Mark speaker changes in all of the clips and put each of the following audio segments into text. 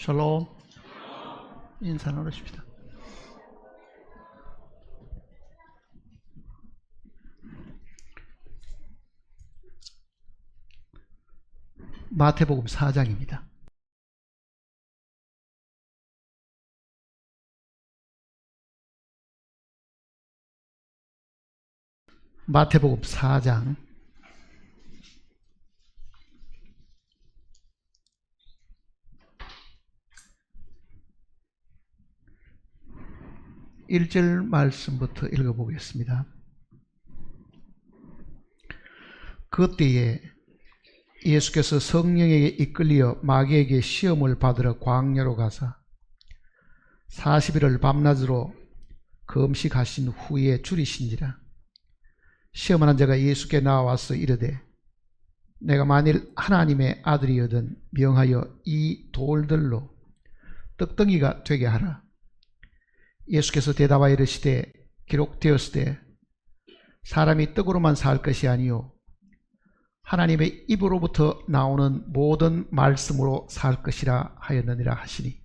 Speaker 1: 샬롬. 인사 나누십시다. 마태복음 4장입니다. 마태복음 4장 1절 말씀부터 읽어보겠습니다. 그때에 예수께서 성령에게 이끌려 마귀에게 시험을 받으러 광야로 가사 40일을 밤낮으로 금식하신 후에 줄이신지라. 시험하는 자가 예수께 나와서 이르되 내가 만일 하나님의 아들이거든 명하여 이 돌들로 떡덩이가 되게 하라. 예수께서 대답하여 이르시되 기록되었으되 사람이 떡으로만 살 것이 아니요 하나님의 입으로부터 나오는 모든 말씀으로 살 것이라 하였느니라 하시니,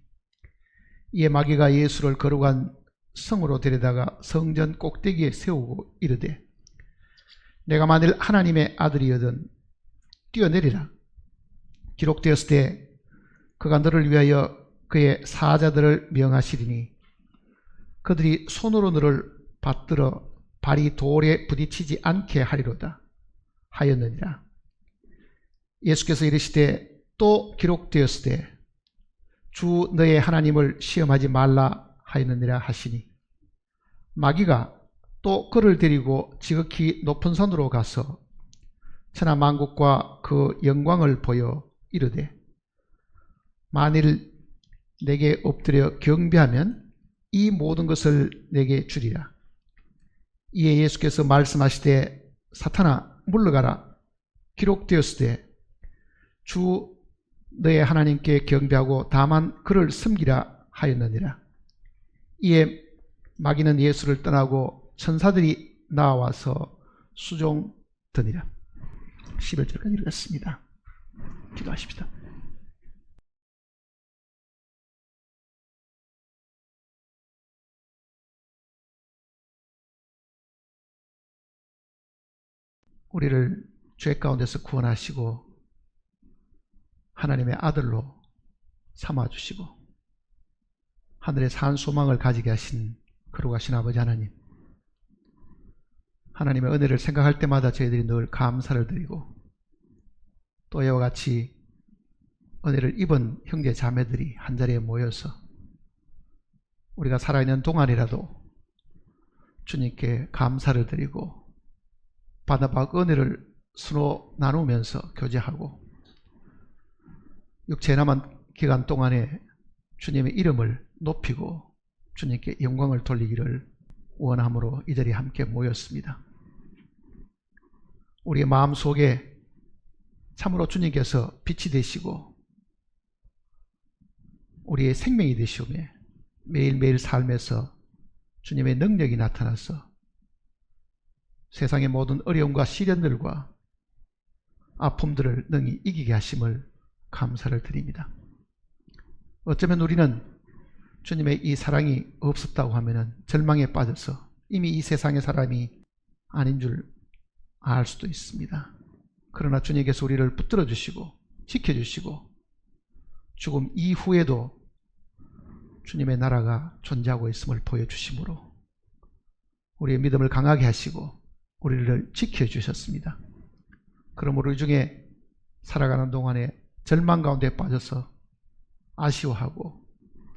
Speaker 1: 이에 마귀가 예수를 거룩한 성으로 데려다가 성전 꼭대기에 세우고 이르되 내가 만일 하나님의 아들이거든 뛰어내리라. 기록되었으되 그가 너를 위하여 그의 사자들을 명하시리니 그들이 손으로 너를 받들어 발이 돌에 부딪히지 않게 하리로다 하였느니라. 예수께서 이르시되 또 기록되었으되 주 너의 하나님을 시험하지 말라 하였느니라 하시니, 마귀가 또 그를 데리고 지극히 높은 산으로 가서 천하 만국과 그 영광을 보여 이르되 만일 내게 엎드려 경배하면 이 모든 것을 내게 주리라. 이에 예수께서 말씀하시되 사탄아 물러가라. 기록되었으되 주 너의 하나님께 경배하고 다만 그를 섬기라 하였느니라. 이에 마귀는 예수를 떠나고 천사들이 나와서 수종드니라. 11절까지 읽었습니다. 기도하십시다. 우리를 죄 가운데서 구원하시고 하나님의 아들로 삼아주시고 하늘의 산 소망을 가지게 하신 거룩하신 아버지 하나님, 하나님의 은혜를 생각할 때마다 저희들이 늘 감사를 드리고 또 이와 같이 은혜를 입은 형제 자매들이 한자리에 모여서 우리가 살아있는 동안이라도 주님께 감사를 드리고 받아박 은혜를 서로 나누면서 교제하고 육체에 남은 기간 동안에 주님의 이름을 높이고 주님께 영광을 돌리기를 원함으로 이 자리에 함께 모였습니다. 우리의 마음속에 참으로 주님께서 빛이 되시고 우리의 생명이 되시오며 매일매일 삶에서 주님의 능력이 나타나서 세상의 모든 어려움과 시련들과 아픔들을 능히 이기게 하심을 감사를 드립니다. 어쩌면 우리는 주님의 이 사랑이 없었다고 하면 절망에 빠져서 이미 이 세상의 사람이 아닌 줄 알 수도 있습니다. 그러나 주님께서 우리를 붙들어 주시고 지켜주시고 죽음 이후에도 주님의 나라가 존재하고 있음을 보여주심으로 우리의 믿음을 강하게 하시고 우리를 지켜주셨습니다. 그러므로 우리 중에 살아가는 동안에 절망 가운데 빠져서 아쉬워하고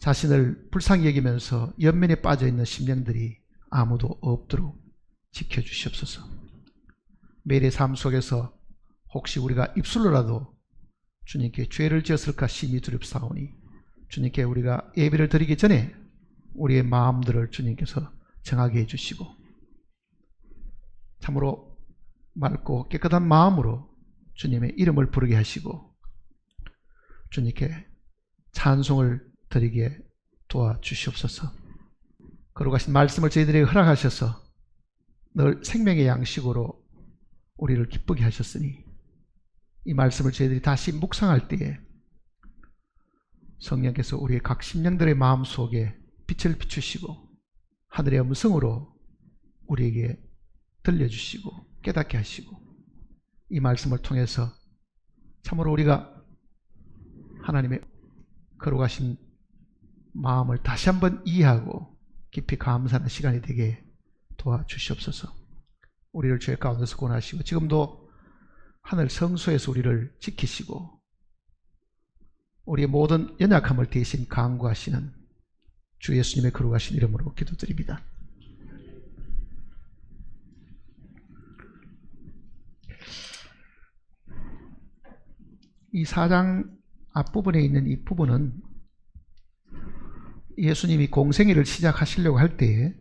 Speaker 1: 자신을 불쌍히 여기면서 연면에 빠져있는 심령들이 아무도 없도록 지켜주시옵소서. 매일의 삶 속에서 혹시 우리가 입술로라도 주님께 죄를 지었을까 심히 두렵사오니 주님께 우리가 예배를 드리기 전에 우리의 마음들을 주님께서 정하게 해주시고 참으로 맑고 깨끗한 마음으로 주님의 이름을 부르게 하시고 주님께 찬송을 드리게 도와주시옵소서. 거룩하신 말씀을 저희들에게 허락하셔서 늘 생명의 양식으로 우리를 기쁘게 하셨으니 이 말씀을 저희들이 다시 묵상할 때에 성령께서 우리의 각 심령들의 마음속에 빛을 비추시고 하늘의 음성으로 우리에게 들려주시고 깨닫게 하시고 이 말씀을 통해서 참으로 우리가 하나님의 거룩하신 마음을 다시 한번 이해하고 깊이 감사하는 시간이 되게 도와주시옵소서. 우리를 죄 가운데서 구원하시고 지금도 하늘 성소에서 우리를 지키시고 우리의 모든 연약함을 대신 강구하시는 주 예수님의 거룩하신 이름으로 기도드립니다. 이 4장 앞부분에 있는 이 부분은 예수님이 공생애를 시작하시려고 할 때에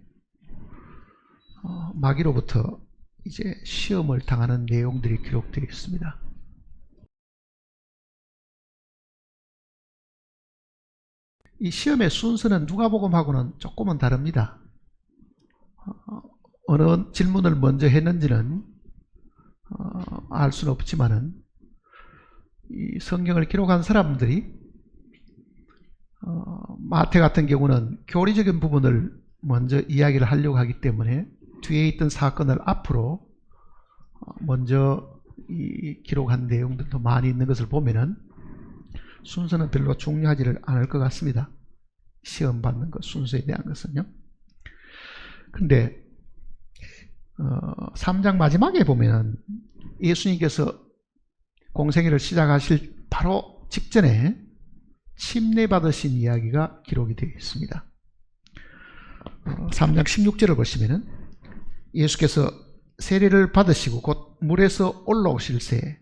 Speaker 1: 마귀로부터 이제 시험을 당하는 내용들이 기록되어 있습니다. 이 시험의 순서는 누가복음하고는 조금은 다릅니다. 어느 질문을 먼저 했는지는 알 수는 없지만은 이 성경을 기록한 사람들이 마태 같은 경우는 교리적인 부분을 먼저 이야기를 하려고 하기 때문에 뒤에 있던 사건을 앞으로 먼저 기록한 내용들도 많이 있는 것을 보면은 순서는 별로 중요하지를 않을 것 같습니다. 시험 받는 것 순서에 대한 것은요. 근데 3장 마지막에 보면은 예수님께서 공생애를 시작하실 바로 직전에 침례 받으신 이야기가 기록이 되어 있습니다. 3장 16절을 보시면은 예수께서 세례를 받으시고 곧 물에서 올라오실새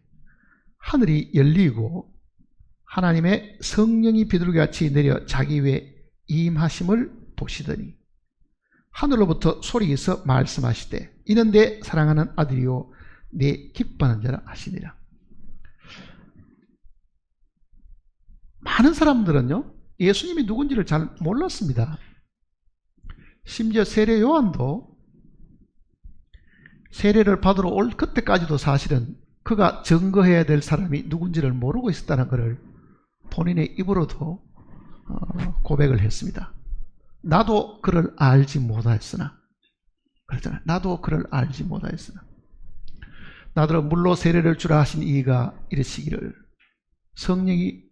Speaker 1: 하늘이 열리고 하나님의 성령이 비둘기같이 내려 자기 위에 임하심을 보시더니 하늘로부터 소리에서 말씀하시되 이는 내 사랑하는 아들이요 내 기뻐하는 자라 하시니라. 많은 사람들은요 예수님이 누군지를 잘 몰랐습니다. 심지어 세례 요한도 세례를 받으러 올 그때까지도 사실은 그가 증거해야 될 사람이 누군지를 모르고 있었다는 것을 본인의 입으로도 고백을 했습니다. 나도 그를 알지 못하였으나 그랬잖아요. 나도 그를 알지 못하였으나 나더러 물로 세례를 주라 하신 이가 이르시기를 성령이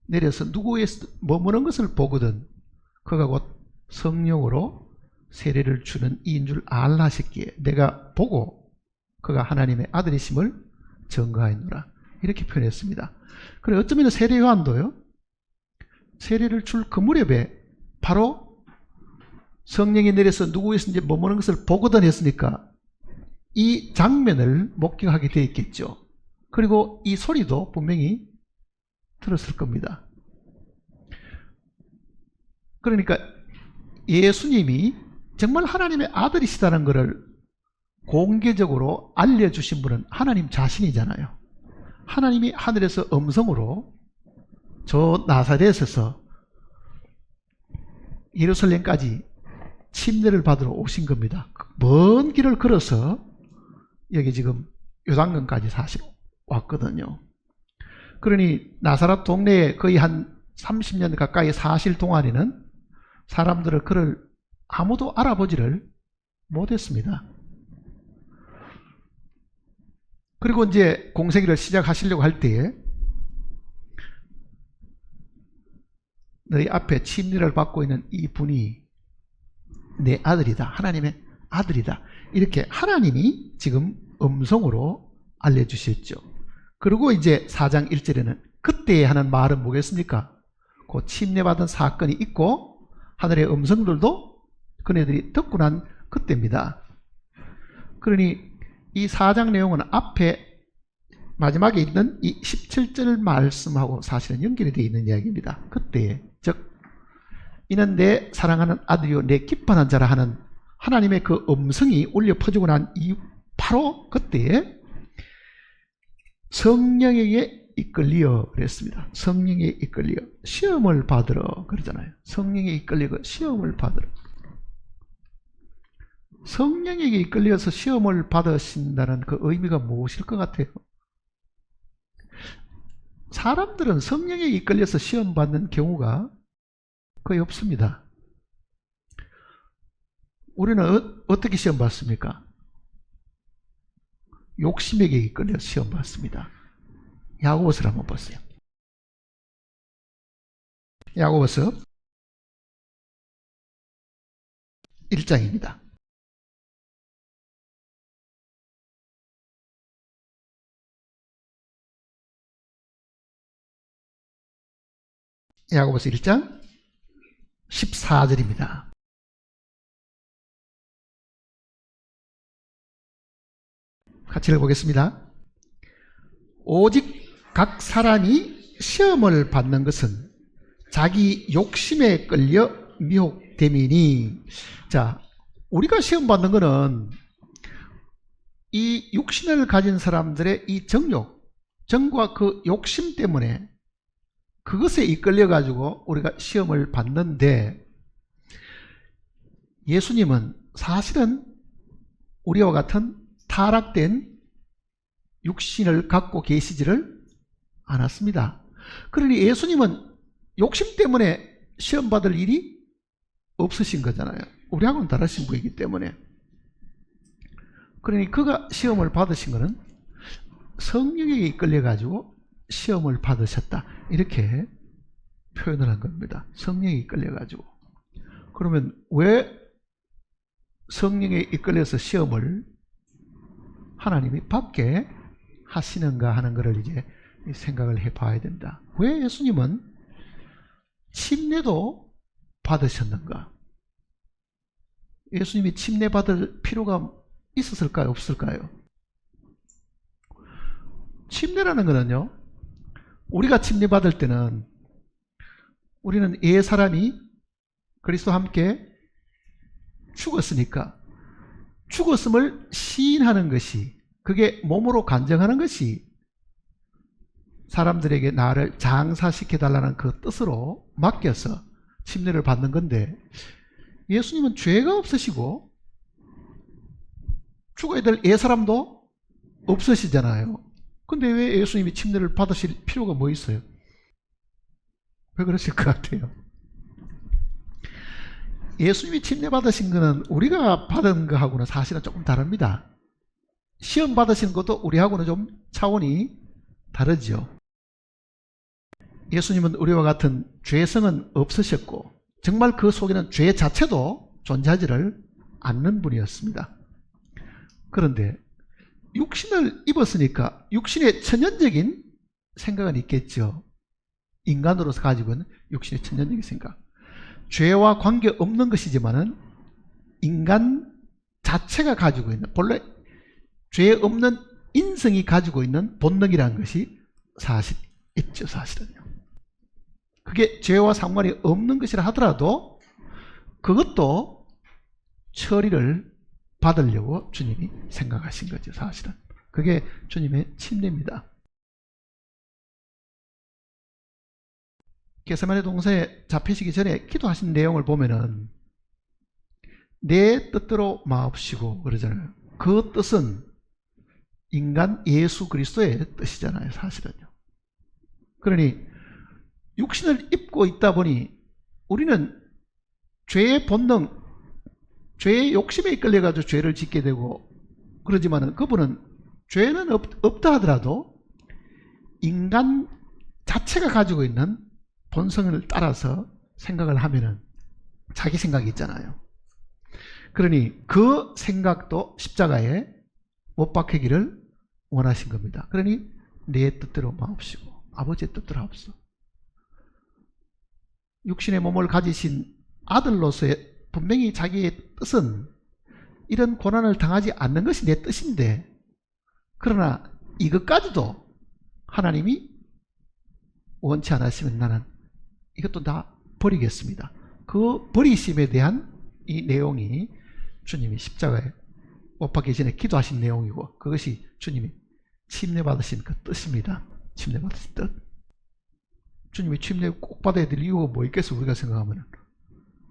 Speaker 1: 내려서 누구의 머무는 것을 보거든 그가 곧 성령으로 세례를 주는 이인 줄 알라 하셨기에 내가 보고 그가 하나님의 아들이심을 증거하였노라 이렇게 표현했습니다. 그래 어쩌면 세례 요한도요 세례를 줄 그 무렵에 바로 성령이 내려서 누구의 이제 머무는 것을 보거든 했으니까 이 장면을 목격하게 되어 있겠죠. 그리고 이 소리도 분명히 들었을 겁니다. 그러니까 예수님이 정말 하나님의 아들이시다는 것을 공개적으로 알려주신 분은 하나님 자신이잖아요. 하나님이 하늘에서 음성으로 저 나사렛에서 예루살렘까지 침례를 받으러 오신 겁니다. 먼 길을 걸어서 여기 지금 요단강까지 사실 왔거든요. 그러니 나사렛 동네에 거의 한 30년 가까이 사실 동안에는 사람들을 그를 아무도 알아보지를 못했습니다. 그리고 이제 공생애를 시작하시려고 할 때에 너희 앞에 침례를 받고 있는 이 분이 내 아들이다. 하나님의 아들이다. 이렇게 하나님이 지금 음성으로 알려주셨죠. 그리고 이제 4장 1절에는 그때 하는 말은 뭐겠습니까? 그 침례받은 사건이 있고 하늘의 음성들도 그네들이 듣고 난 그때입니다. 그러니 이 4장 내용은 앞에 마지막에 있는 이 17절 말씀하고 사실은 연결이 되어 있는 이야기입니다. 그때 즉 이는 내 사랑하는 아들이요 내 기뻐하는 자라 하는 하나님의 그 음성이 울려 퍼지고 난 이후 바로 그때에 성령에게 이끌리어 그랬습니다. 성령에 이끌리어 시험을 받으러 그러잖아요. 성령에 이끌리고 시험을 받으러 성령에게 이끌려서 시험을 받으신다는 그 의미가 무엇일 것 같아요? 사람들은 성령에 이끌려서 시험 받는 경우가 거의 없습니다. 우리는 어떻게 시험 받습니까? 욕심에게 이끌려 시험 받습니다. 야고보서를 한번 보세요. 야고보서 1장입니다. 야고보서 1장 14절입니다. 같이 읽어보겠습니다. 오직 각 사람이 시험을 받는 것은 자기 욕심에 끌려 미혹됨이니. 자, 우리가 시험 받는 것은 이 육신을 가진 사람들의 이 정과 그 욕심 때문에 그것에 이끌려 가지고 우리가 시험을 받는데, 예수님은 사실은 우리와 같은 타락된 육신을 갖고 계시지를 않았습니다. 그러니 예수님은 욕심 때문에 시험 받을 일이 없으신 거잖아요. 우리하고는 다르신 분이기 때문에. 그러니 그가 시험을 받으신 것은 성령에 이끌려 가지고 시험을 받으셨다, 이렇게 표현을 한 겁니다. 성령에 이끌려 가지고. 그러면 왜 성령에 이끌려서 시험을 하나님이 받게 하시는가 하는 것을 이제 생각을 해 봐야 된다. 왜 예수님은 침례도 받으셨는가? 예수님이 침례 받을 필요가 있었을까요? 없을까요? 침례라는 것은요, 우리가 침례 받을 때는 우리는 옛 사람이 그리스도와 함께 죽었으니까 죽었음을 시인하는 것이, 그게 몸으로 간증하는 것이 사람들에게 나를 장사시켜달라는 그 뜻으로 맡겨서 침례를 받는 건데, 예수님은 죄가 없으시고 죽어야 될 옛 사람도 없으시잖아요. 근데 왜 예수님이 침례를 받으실 필요가 뭐 있어요? 왜 그러실 것 같아요? 예수님이 침례 받으신 거는 우리가 받은 거하고는 사실은 조금 다릅니다. 시험 받으신 것도 우리하고는 좀 차원이 다르죠. 예수님은 우리와 같은 죄성은 없으셨고 정말 그 속에는 죄 자체도 존재하지를 않는 분이었습니다. 그런데 육신을 입었으니까 육신의 천연적인 생각은 있겠죠. 인간으로서 가지고 있는 육신의 천연적인 생각. 죄와 관계없는 것이지만은 인간 자체가 가지고 있는, 본래 죄 없는 인성이 가지고 있는 본능이라는 것이 사실 있죠. 사실은요. 그게 죄와 상관이 없는 것이라 하더라도 그것도 처리를 받으려고 주님이 생각하신 거죠. 사실은 그게 주님의 침례입니다. 겟세마네 동산에 잡히시기 전에 기도하신 내용을 보면은 내 뜻대로 마옵시고 그러잖아요. 그 뜻은 인간 예수 그리스도의 뜻이잖아요. 사실은요. 그러니 육신을 입고 있다 보니 우리는 죄의 본능, 죄의 욕심에 이끌려가지고 죄를 짓게 되고 그러지만은 그분은 죄는 없다 하더라도 인간 자체가 가지고 있는 본성을 따라서 생각을 하면은 자기 생각이 있잖아요. 그러니 그 생각도 십자가에 못 박히기를 원하신 겁니다. 그러니 내 뜻대로 마옵시고 아버지의 뜻대로 하옵소서. 육신의 몸을 가지신 아들로서의 분명히 자기의 뜻은 이런 고난을 당하지 않는 것이 내 뜻인데, 그러나 이것까지도 하나님이 원치 않으시면 나는 이것도 다 버리겠습니다. 그 버리심에 대한 이 내용이 주님이 십자가에 못 박히기 전에 기도하신 내용이고, 그것이 주님이 침례 받으신 그 뜻입니다. 침례 받으신 뜻. 주님이 침례 꼭 받아야 될 이유가 뭐 있겠어 우리가 생각하면.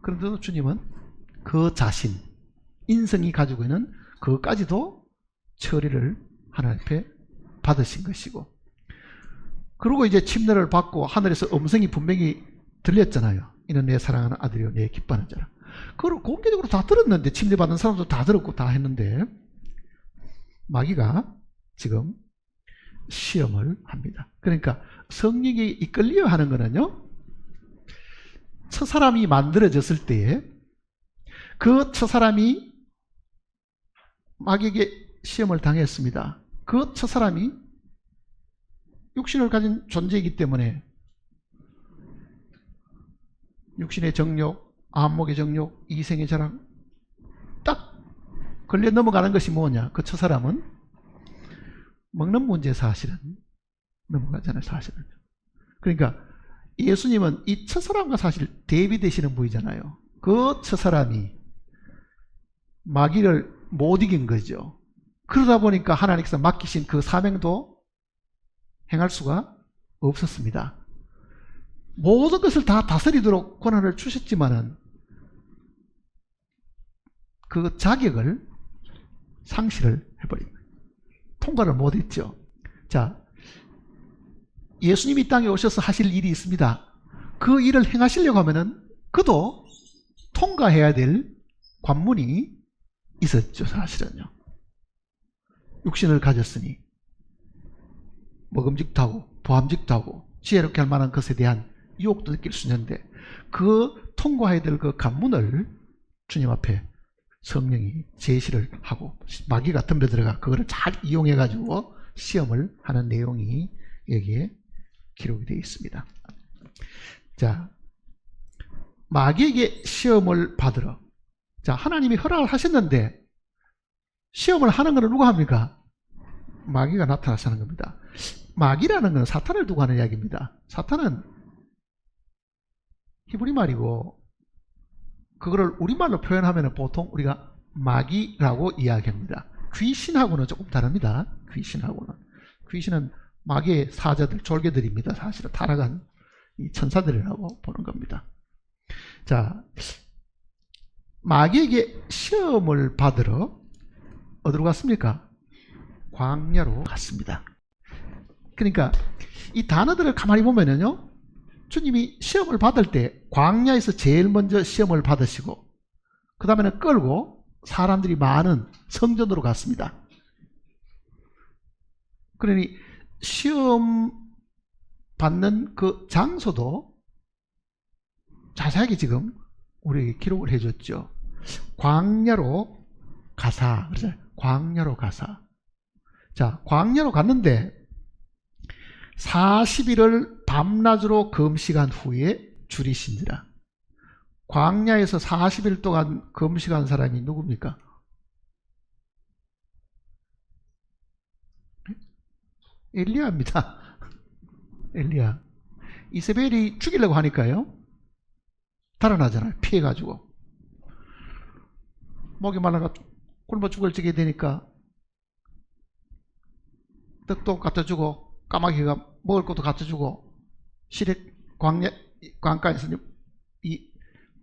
Speaker 1: 그런데도 주님은 그 자신, 인성이 가지고 있는 그것까지도 처리를 하나님 앞에 받으신 것이고, 그리고 이제 침례를 받고 하늘에서 음성이 분명히 들렸잖아요. 이는 내 사랑하는 아들이요 내 기뻐하는 자라. 그걸 공개적으로 다 들었는데, 침례받은 사람도 다 들었고 다 했는데 마귀가 지금 시험을 합니다. 그러니까 성령이 이끌려 하는 거는요, 첫사람이 만들어졌을 때에 그 첫사람이 마귀에게 시험을 당했습니다. 그 첫사람이 육신을 가진 존재이기 때문에 육신의 정욕, 안목의 정욕, 이생의 자랑 딱 걸려 넘어가는 것이 뭐냐? 그 첫사람은 먹는 문제 사실은 넘어가잖아요. 사실은. 그러니까 예수님은 이 첫사람과 사실 대비되시는 분이잖아요. 그 첫사람이 마귀를 못 이긴 거죠. 그러다 보니까 하나님께서 맡기신 그 사명도 행할 수가 없었습니다. 모든 것을 다 다스리도록 권한을 주셨지만은 그 자격을 상실을 해버린 거예요. 통과를 못했죠. 자, 예수님이 이 땅에 오셔서 하실 일이 있습니다. 그 일을 행하시려고 하면은 그도 통과해야 될 관문이 있었죠. 사실은요. 육신을 가졌으니 먹음직도 하고 보암직도 하고 지혜롭게 할 만한 것에 대한 유혹도 느낄 수 있는데, 그 통과해야 될 그 관문을 주님 앞에 성령이 제시를 하고 마귀가 덤벼 들어가 그거를 잘 이용해 가지고 시험을 하는 내용이 여기에 기록이 되어 있습니다. 자, 마귀에게 시험을 받으러, 자, 하나님이 허락을 하셨는데 시험을 하는 것은 누가 합니까? 마귀가 나타나서 하는 겁니다. 마귀라는 것은 사탄을 두고 하는 이야기입니다. 사탄은 히브리 말이고 그거를 우리말로 표현하면 보통 우리가 마귀라고 이야기합니다. 귀신하고는 조금 다릅니다. 귀신은 마귀의 사자들, 졸개들입니다. 사실은 타락한 이 천사들이라고 보는 겁니다. 자, 마귀에게 시험을 받으러 어디로 갔습니까? 광야로 갔습니다. 그러니까 이 단어들을 가만히 보면은요, 주님이 시험을 받을 때 광야에서 제일 먼저 시험을 받으시고 그 다음에는 끌고 사람들이 많은 성전으로 갔습니다. 그러니 시험 받는 그 장소도 자세하게 지금 우리에게 기록을 해줬죠. 광야로 가사. 그래서 광야로 가사. 자, 광야로 갔는데 40일을 밤낮으로 금식한 후에 줄이신지라. 광야에서 40일 동안 금식한 사람이 누굽니까? 엘리야입니다. 엘리야. 이세벨이 죽이려고 하니까요, 달아나잖아요. 피해가지고. 목이 말라가 굶어 죽을 적이 되니까 떡도 갖다 주고 까마귀가 먹을 것도 갖다 주고 시렉 광가에서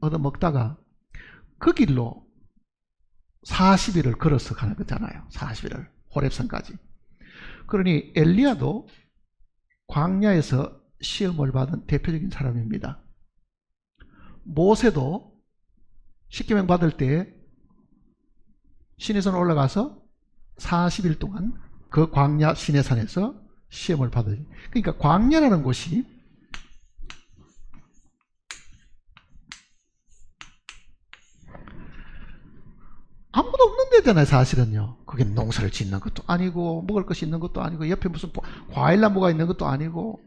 Speaker 1: 얻어 먹다가 그 길로 40일을 걸어서 가는 거잖아요. 40일을 호렙산까지. 그러니 엘리야도 광야에서 시험을 받은 대표적인 사람입니다. 모세도 십계명 받을 때 시내산 올라가서 40일 동안 그 광야 시내산에서 시험을 받으니, 그러니까 광야라는 곳이 아무도 없는 데잖아요. 사실은요. 그게 농사를 짓는 것도 아니고 먹을 것이 있는 것도 아니고 옆에 무슨 과일나무가 있는 것도 아니고,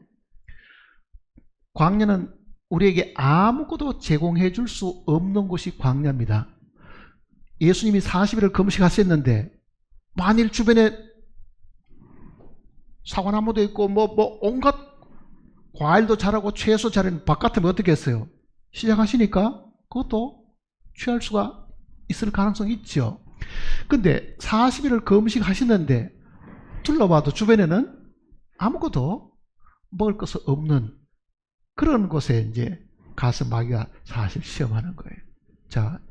Speaker 1: 광야는 우리에게 아무것도 제공해 줄 수 없는 곳이 광야입니다. 예수님이 40일을 금식하셨는데 만일 주변에 사과나무도 있고 온갖 과일도 자라고 채소 자라는 밭 같으면 어떻게 했어요? 시작하시니까 그것도 취할 수가 있을 가능성이 있죠. 근데 40일을 금식하시는데 둘러봐도 주변에는 아무것도 먹을 것이 없는 그런 곳에 이제 가서 마귀가 사실 시험하는 거예요. 자,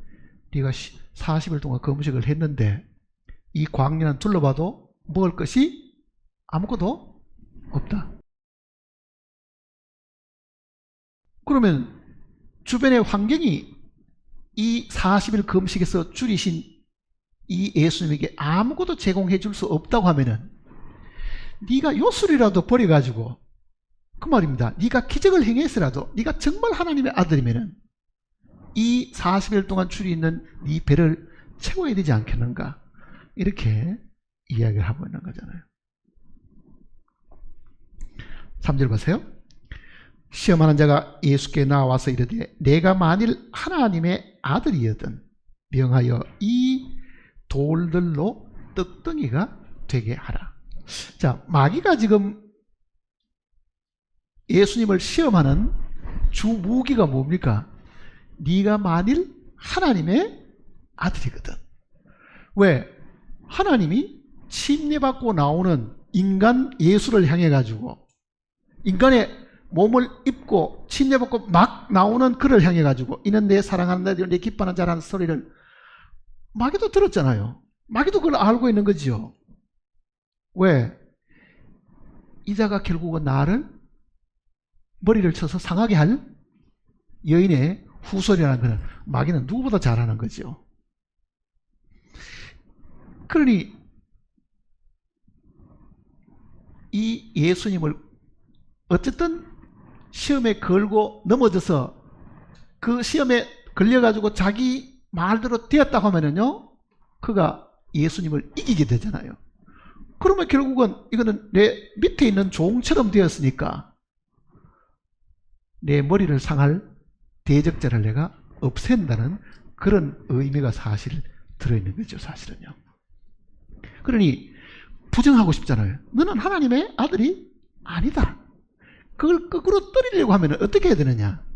Speaker 1: 네가 40일 동안 금식을 했는데 이 광야는 둘러봐도 먹을 것이 아무것도 없다. 그러면 주변의 환경이 이 40일 금식에서 줄이신 이 예수님에게 아무것도 제공해 줄 수 없다고 하면은 네가 요술이라도 버려가지고, 그 말입니다. 네가 기적을 행해서라도 네가 정말 하나님의 아들이면은 이 40일 동안 줄이 있는 네 배를 채워야 되지 않겠는가, 이렇게 이야기를 하고 있는 거잖아요. 3절 보세요. 시험하는 자가 예수께 나와서 이르되 내가 만일 하나님의 아들이거든 명하여 이 돌들로 떡덩이가 되게 하라. 자, 마귀가 지금 예수님을 시험하는 주 무기가 뭡니까? 네가 만일 하나님의 아들이거든. 왜? 하나님이 침례받고 나오는 인간 예수를 향해 가지고, 인간의 몸을 입고 침례받고 막 나오는 그를 향해 가지고 이는 내 사랑하는 아들, 내 기뻐하는 자라는 소리를 마귀도 들었잖아요. 마귀도 그걸 알고 있는 거지요. 왜? 이자가 결국은 나를 머리를 쳐서 상하게 할 여인의 후손이라는 것은 마귀는 누구보다 잘 아는 거죠. 그러니 이 예수님을 어쨌든 시험에 걸고 넘어져서 그 시험에 걸려가지고 자기 말대로 되었다고 하면은요, 그가 예수님을 이기게 되잖아요. 그러면 결국은 이거는 내 밑에 있는 종처럼 되었으니까 내 머리를 상할 대적자를 내가 없앤다는 그런 의미가 사실 들어있는 거죠, 사실은요. 그러니 부정하고 싶잖아요. 너는 하나님의 아들이 아니다. 그걸 거꾸로 때리려고 하면 어떻게 해야 되느냐?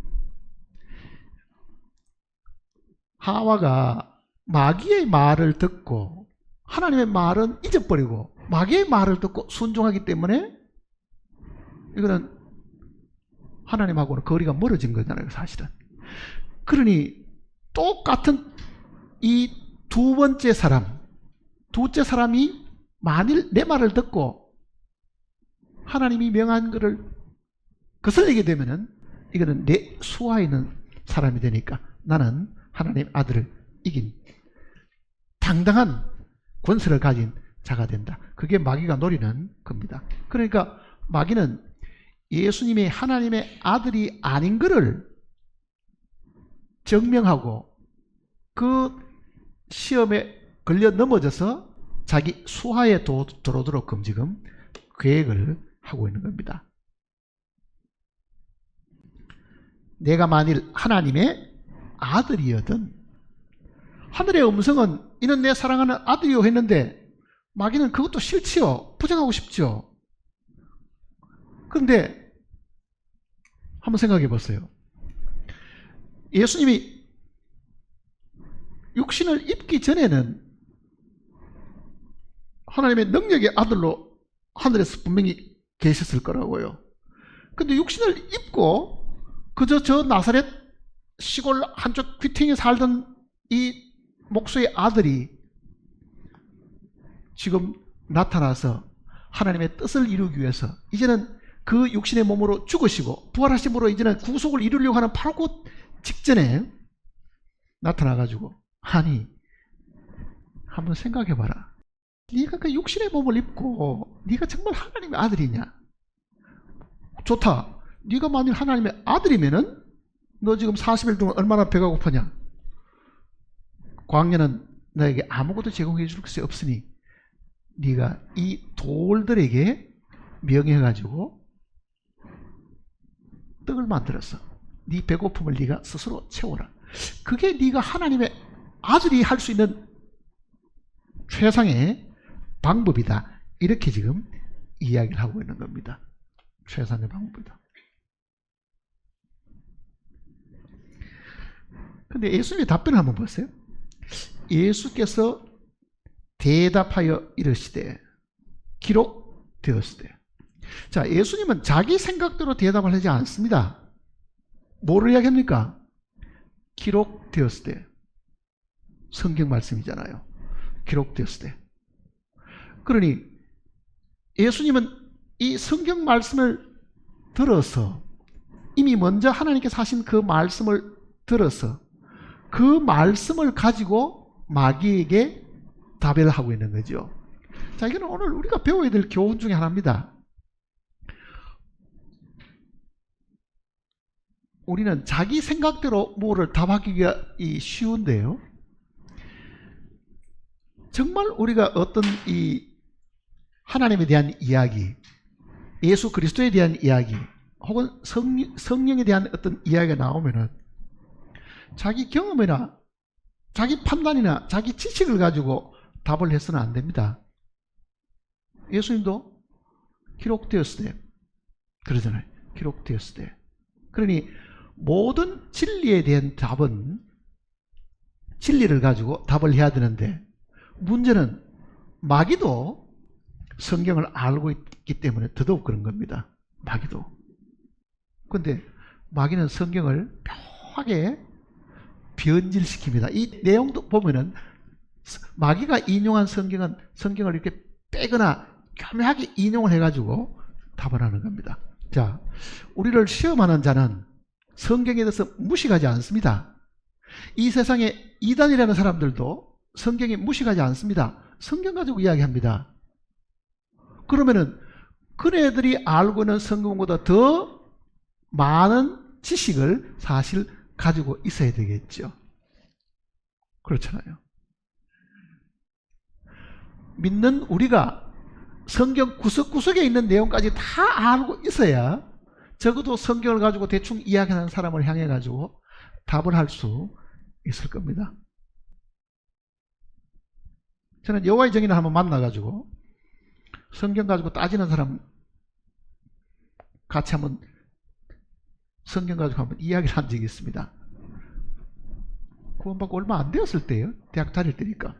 Speaker 1: 하와가 마귀의 말을 듣고 하나님의 말은 잊어버리고 마귀의 말을 듣고 순종하기 때문에 이거는 하나님하고는 거리가 멀어진 거잖아요, 사실은. 그러니 똑같은 이 두 번째 사람, 둘째 사람이 만일 내 말을 듣고 하나님이 명한 것을 거슬리게 되면은 이거는 내 수하에 있는 사람이 되니까 나는 하나님의 아들을 이긴 당당한 권세를 가진 자가 된다. 그게 마귀가 노리는 겁니다. 그러니까 마귀는 예수님이 하나님의 아들이 아닌 것을 증명하고 그 시험에 걸려 넘어져서 자기 수하에 들어오도록 지금 계획을 하고 있는 겁니다. 내가 만일 하나님의 아들이거든, 하늘의 음성은 이는 내 사랑하는 아들이요 했는데 마귀는 그것도 싫지요. 부정하고 싶죠. 그런데 한번 생각해 보세요. 예수님이 육신을 입기 전에는 하나님의 능력의 아들로 하늘에서 분명히 계셨을 거라고요. 근데 육신을 입고 그저 저 나사렛 시골 한쪽 귀퉁이에 살던 이 목수의 아들이 지금 나타나서 하나님의 뜻을 이루기 위해서 이제는 그 육신의 몸으로 죽으시고 부활하심으로 이제는 구속을 이루려고 하는 바로 그 직전에 나타나가지고, 아니 한번 생각해봐라. 네가 그 육신의 몸을 입고 네가 정말 하나님의 아들이냐? 좋다. 네가 만일 하나님의 아들이면은 너 지금 40일 동안 얼마나 배가 고프냐? 광야는 너에게 아무것도 제공해 줄 것이 없으니 네가 이 돌들에게 명해가지고 떡을 만들었어. 네 배고픔을 네가 스스로 채워라. 그게 네가 하나님의 아들이 할 수 있는 최상의 방법이다. 이렇게 지금 이야기를 하고 있는 겁니다. 최상의 방법이다. 근데 예수님의 답변을 한번 보세요. 예수께서 대답하여 이르시되 기록되었으되. 자, 예수님은 자기 생각대로 대답을 하지 않습니다. 뭐를 이야기합니까? 기록되었으되. 성경 말씀이잖아요. 기록되었으되. 그러니 예수님은 이 성경 말씀을 들어서 이미 먼저 하나님께서 하신 그 말씀을 들어서 그 말씀을 가지고 마귀에게 답을 하고 있는 거죠. 자, 이거는 오늘 우리가 배워야 될 교훈 중에 하나입니다. 우리는 자기 생각대로 뭐를 답하기가 쉬운데요. 정말 우리가 어떤 이 하나님에 대한 이야기, 예수 그리스도에 대한 이야기, 혹은 성령에 대한 어떤 이야기가 나오면은 자기 경험이나 자기 판단이나 자기 지식을 가지고 답을 해서는 안 됩니다. 예수님도 기록되었을 때 그러잖아요. 기록되었을 때. 그러니 모든 진리에 대한 답은 진리를 가지고 답을 해야 되는데, 문제는 마귀도 성경을 알고 있기 때문에 더더욱 그런 겁니다. 마귀도. 그런데 마귀는 성경을 묘하게 변질시킵니다. 이 내용도 보면은 마귀가 인용한 성경을 이렇게 빼거나 교묘하게 인용을 해가지고 답을 하는 겁니다. 자, 우리를 시험하는 자는 성경에 대해서 무식하지 않습니다. 이 세상에 이단이라는 사람들도 성경에 무식하지 않습니다. 성경 가지고 이야기합니다. 그러면은 그네들이 알고 있는 성경보다 더 많은 지식을 사실 가지고 있어야 되겠죠. 그렇잖아요. 믿는 우리가 성경 구석구석에 있는 내용까지 다 알고 있어야 적어도 성경을 가지고 대충 이야기하는 사람을 향해 가지고 답을 할 수 있을 겁니다. 저는 여호와의 증인을 한번 만나 가지고 성경 가지고 따지는 사람 같이 한번 성경 가지고 한번 이야기를 한 적이 있습니다. 구원받고 얼마 안 되었을 때예요. 대학 다닐 때니까.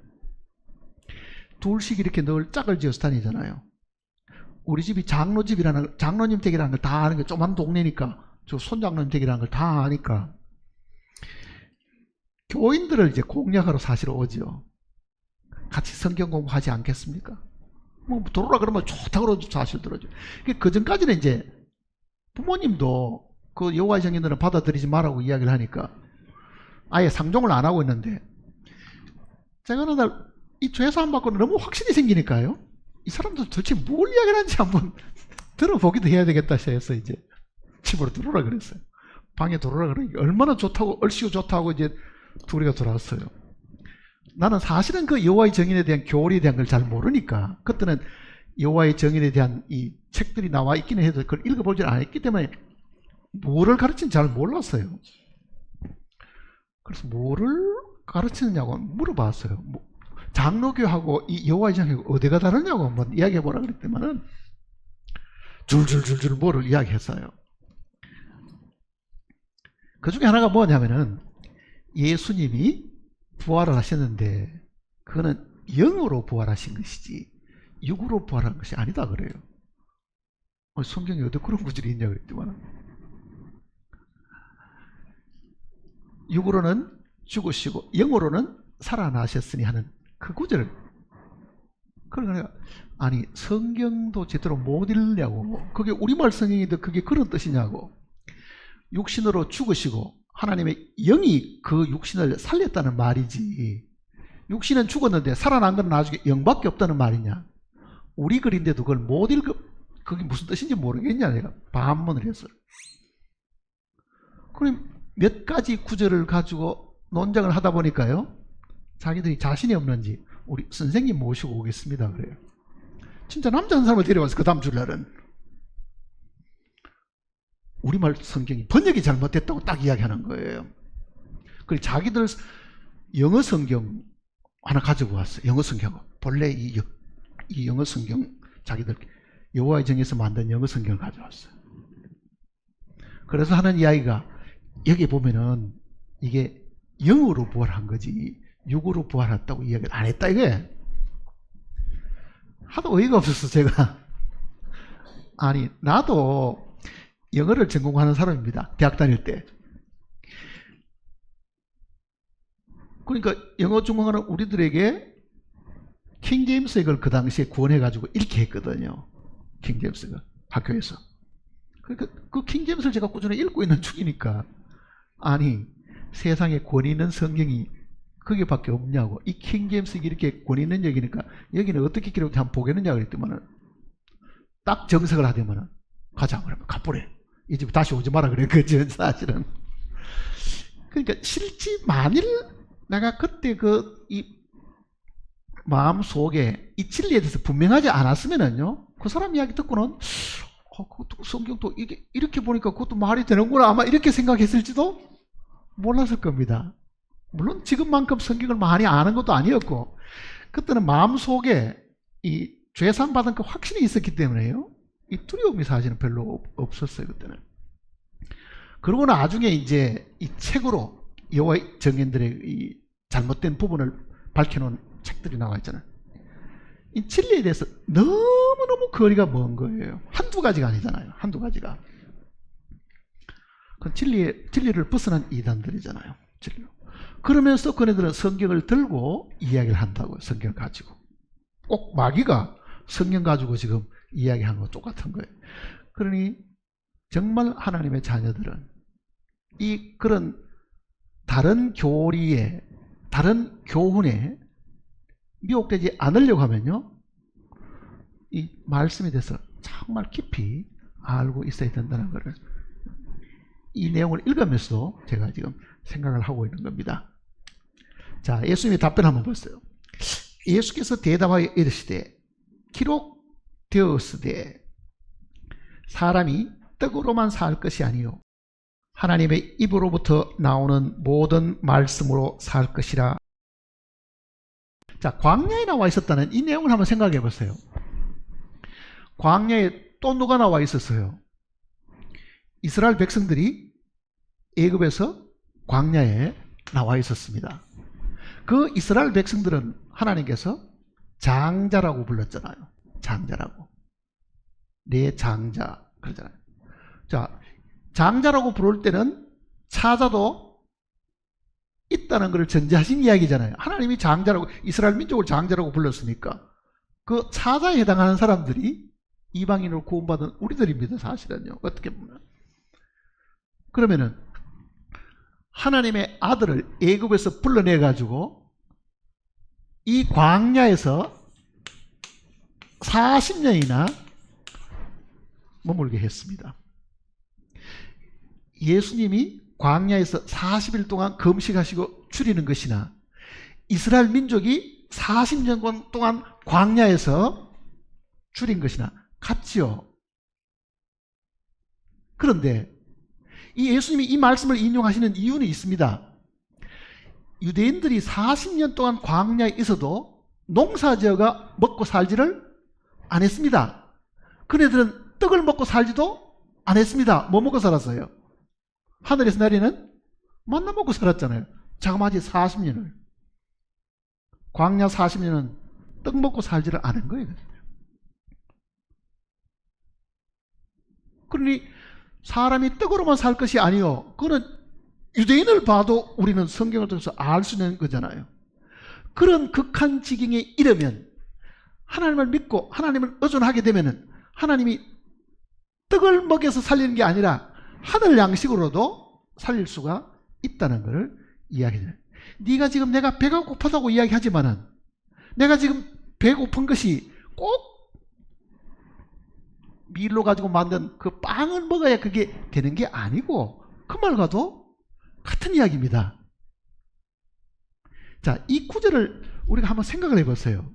Speaker 1: 둘씩 이렇게 늘 짝을 지어서 다니잖아요. 우리 집이 장로님 댁이라는 걸 다 아는 게, 조그만 동네니까, 저 손장로님 댁이라는 걸 다 아니까 교인들을 이제 공략하러 사실 오죠. 같이 성경 공부하지 않겠습니까? 뭐 들어오라 그러면 좋다고 그러죠. 사실 들어죠. 그 전까지는 이제 부모님도 그 여호와의 증인들은 받아들이지 말라고 이야기를 하니까 아예 상종을 안 하고 있는데, 제가 어느 날 이 죄사 안 받고는 너무 확신이 생기니까요. 이 사람들 도대체 뭘 이야기를 하는지 한번 들어보기도 해야 되겠다 해서 이제 집으로 들어오라 그랬어요. 방에 들어오라 그러니까 얼마나 좋다고, 얼씨구 좋다고 이제 둘이가 들어왔어요. 나는 사실은 그 여호와의 증인에 대한 교리에 대한 걸 잘 모르니까, 그때는 여호와의 증인에 대한 이 책들이 나와 있기는 해도 그걸 읽어보질 않았기 때문에 뭐를 가르치는지 잘 몰랐어요. 그래서 뭐를 가르치느냐고 물어봤어요. 장로교하고 이 여호와의 증인하고 어디가 다르냐고 한번 이야기해보라 그랬더니만은 줄줄줄줄 뭐를 이야기했어요. 그 중에 하나가 뭐냐면은 예수님이 부활을 하셨는데 그거는 영으로 부활하신 것이지 육으로 부활한 것이 아니다 그래요. 성경에 어디 그런 구절이 있냐 그랬더만, 육으로는 죽으시고 영으로는 살아나셨으니 하는 그 구절. 그러니까 아니 성경도 제대로 못 읽냐고, 그게 우리말 성경인데 그게 그런 뜻이냐고. 육신으로 죽으시고 하나님의 영이 그 육신을 살렸다는 말이지, 육신은 죽었는데 살아난 건 나중에 영밖에 없다는 말이냐. 우리 글인데도 그걸 못 읽어, 그게 무슨 뜻인지 모르겠냐. 내가 반문을 했어요. 그럼 몇 가지 구절을 가지고 논쟁을 하다 보니까요, 자기들이 자신이 없는지 우리 선생님 모시고 오겠습니다 그래요. 진짜 남자 한 사람을 데려와서 그 다음 주날은 우리말 성경이 번역이 잘못됐다고 딱 이야기하는 거예요. 그리고 자기들 영어 성경 하나 가지고 왔어요. 영어 성경. 본래 이 영어 성경, 자기들 여호와의 정에서 만든 영어 성경을 가져왔어요. 그래서 하는 이야기가, 여기 보면은 이게 영으로 부활한 거지 육으로 부활했다고 이야기를 안 했다 이게. 하도 어이가 없어서 제가 아니 나도 영어를 전공하는 사람입니다. 대학 다닐 때. 그러니까 영어 전공하는 우리들에게 킹제임스 이걸 그 당시에 구원해가지고 읽게 했거든요. 킹제임스가 학교에서. 그러니까 그 킹제임스를 제가 꾸준히 읽고 있는 중이니까, 아니 세상에 권위 있는 성경이 거기밖에 없냐고. 이 킹제임스 이렇게 권위 있는 얘기니까 여기는 어떻게 기록돼 한번 보겠느냐 그랬더만은 딱 정색을 하더만은 가자 그러면 가보래. 이 집 다시 오지 마라 그래. 그죠 사실은. 그러니까 실제 만일 내가 그때 이 마음 속에 이 진리에 대해서 분명하지 않았으면은요, 그 사람 이야기 듣고는 그것도 성경도 이게 이렇게 보니까 그것도 말이 되는구나 아마 이렇게 생각했을지도 몰랐을 겁니다. 물론 지금만큼 성경을 많이 아는 것도 아니었고, 그때는 마음속에 이 죄상 받은 그 확신이 있었기 때문에요, 이 두려움이 사실은 별로 없었어요 그때는. 그러고 나중에 이제 이 책으로 여호와의 증인들의 이 잘못된 부분을 밝혀놓은 책들이 나와 있잖아요. 이 진리에 대해서 너무너무 거리가 먼 거예요. 한두 가지가 아니잖아요. 한두 가지가. 그 진리를 벗어난 이단들이잖아요. 진리로. 그러면서 그네들은 성경을 들고 이야기를 한다고요. 성경을 가지고. 꼭 마귀가 성경 가지고 지금 이야기하는 거 똑같은 거예요. 그러니 정말 하나님의 자녀들은 이 그런 다른 교리에, 다른 교훈에 미혹되지 않으려고 하면요, 이 말씀에 대해서 정말 깊이 알고 있어야 된다는 것을 이 내용을 읽으면서 제가 지금 생각을 하고 있는 겁니다. 자, 예수님의 답변 한번 보세요. 예수께서 대답하여 이르시되 기록되었으되 사람이 떡으로만 살 것이 아니요 하나님의 입으로부터 나오는 모든 말씀으로 살 것이라. 자, 광야에 나와 있었다는 이 내용을 한번 생각해 보세요. 광야에 또 누가 나와 있었어요? 이스라엘 백성들이 애굽에서 광야에 나와 있었습니다. 그 이스라엘 백성들은 하나님께서 장자라고 불렀잖아요. 장자라고. 내 장자 그러잖아요. 자, 장자라고 부를 때는 차자도 있다는 것을 전제하신 이야기잖아요. 하나님이 장자라고, 이스라엘 민족을 장자라고 불렀으니까 그 차자에 해당하는 사람들이 이방인으로 구원받은 우리들입니다. 사실은요. 어떻게 보면. 그러면은 하나님의 아들을 애굽에서 불러내 가지고 이 광야에서 40년이나 머물게 했습니다. 예수님이 광야에서 40일 동안 금식하시고 줄이는 것이나 이스라엘 민족이 40년 동안 광야에서 줄인 것이나 같지요. 그런데 이 예수님이 이 말씀을 인용하시는 이유는 있습니다. 유대인들이 40년 동안 광야에 있어도 농사지어가 먹고 살지를 안 했습니다. 그네들은 떡을 먹고 살지도 안 했습니다. 뭐 먹고 살았어요? 하늘에서 내리는 만나 먹고 살았잖아요. 자그마치 40년을. 광야 40년은 떡 먹고 살지를 않은 거예요. 그러니 사람이 떡으로만 살 것이 아니요, 그거는 유대인을 봐도 우리는 성경을 통해서 알 수 있는 거잖아요. 그런 극한 지경에 이르면 하나님을 믿고 하나님을 의존하게 되면은 하나님이 떡을 먹여서 살리는 게 아니라 하늘 양식으로도 살릴 수가 있다는 것을 이야기해요. 네가 지금 내가 배가 고파다고 이야기하지만은 내가 지금 배고픈 것이 꼭 밀로 가지고 만든 그 빵을 먹어야 그게 되는 게 아니고 그 말과도 같은 이야기입니다. 자, 이 구절을 우리가 한번 생각을 해보세요.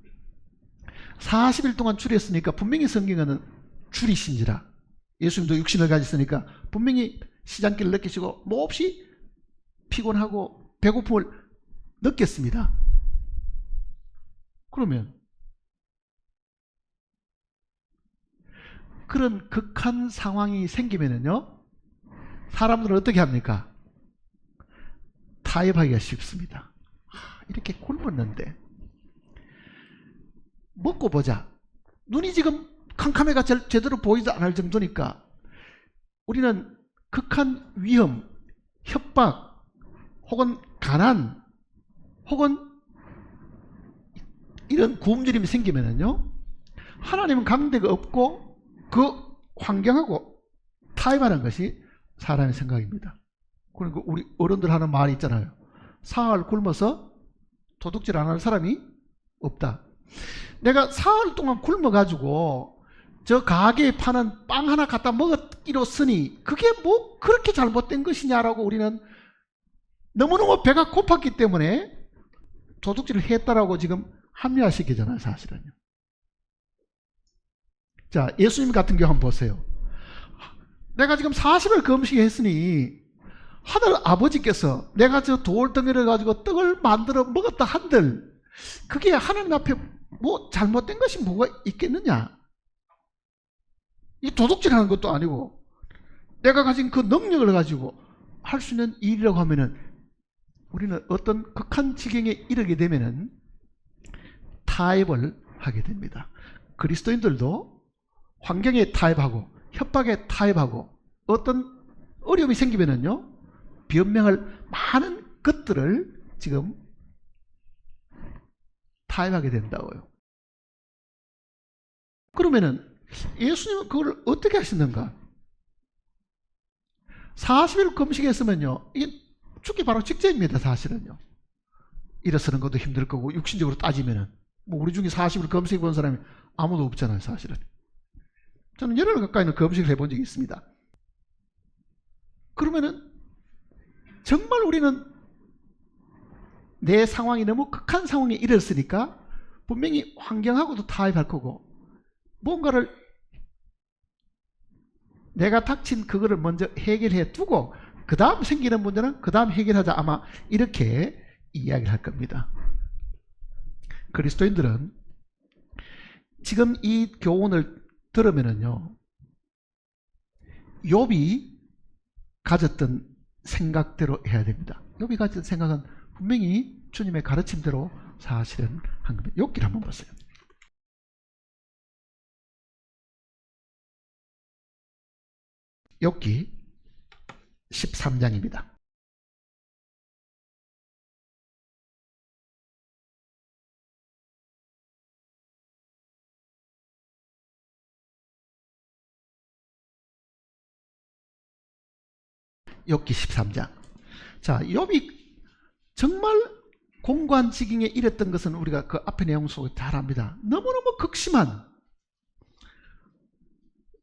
Speaker 1: 40일 동안 줄였으니까 분명히 성경에는 줄이신지라, 예수님도 육신을 가졌으니까 분명히 시장길을 느끼시고 몹시 피곤하고 배고픔을 느꼈습니다. 그러면 그런 극한 상황이 생기면은요, 사람들은 어떻게 합니까? 타협하기가 쉽습니다. 이렇게 굶었는데 먹고 보자. 눈이 지금 캄캄해가 제대로 보이지 않을 정도니까 우리는 극한 위험, 협박, 혹은 가난, 혹은 이런 굶주림이 생기면은요, 하나님은 강대가 없고 그 환경하고 타협하는 것이 사람의 생각입니다. 그러니까 우리 어른들 하는 말이 있잖아요. 사흘 굶어서 도둑질 안 하는 사람이 없다. 내가 사흘 동안 굶어가지고 저 가게에 파는 빵 하나 갖다 먹었기로쓰니 그게 뭐 그렇게 잘못된 것이냐라고 우리는 너무너무 배가 고팠기 때문에 도둑질을 했다라고 지금 합리화시키잖아요, 사실은요. 자, 예수님 같은 경우 한번 보세요. 내가 지금 40일 금식했으니 하늘 아버지께서 내가 저 돌덩이를 가지고 떡을 만들어 먹었다 한들 그게 하나님 앞에 뭐 잘못된 것이 뭐가 있겠느냐? 이 도둑질하는 것도 아니고 내가 가진 그 능력을 가지고 할 수 있는 일이라고 하면은 우리는 어떤 극한 지경에 이르게 되면은 타협을 하게 됩니다. 그리스도인들도 환경에 타협하고 협박에 타협하고 어떤 어려움이 생기면은요 변명할 많은 것들을 지금 타협하게 된다고요. 그러면은 예수님은 그걸 어떻게 하셨는가? 40일 금식했으면요 이게 죽기 바로 직전입니다. 사실은요 일어서는 것도 힘들 거고 육신적으로 따지면은 뭐 우리 중에 40일 금식 본 사람이 아무도 없잖아요. 사실은 저는 열흘 가까이는 금식을 해본 적이 있습니다. 그러면은 정말 우리는 내 상황이 너무 극한 상황에 이르렀으니까 분명히 환경하고도 타협할 거고 뭔가를 내가 닥친 그거를 먼저 해결해 두고 그 다음 생기는 문제는 그 다음 해결하자 아마 이렇게 이야기를 할 겁니다. 그리스도인들은 지금 이 교훈을 들으면은요 욥이 가졌던 생각대로 해야 됩니다. 욥이 가졌던 생각은 분명히 주님의 가르침대로 사실은 한 겁니다. 욥기를 한번 보세요. 욥기 13장입니다. 욥기 13장. 자, 욥이 정말 공관지경에 이랬던 것은 우리가 그 앞의 내용 속에 잘 압니다. 너무너무 극심한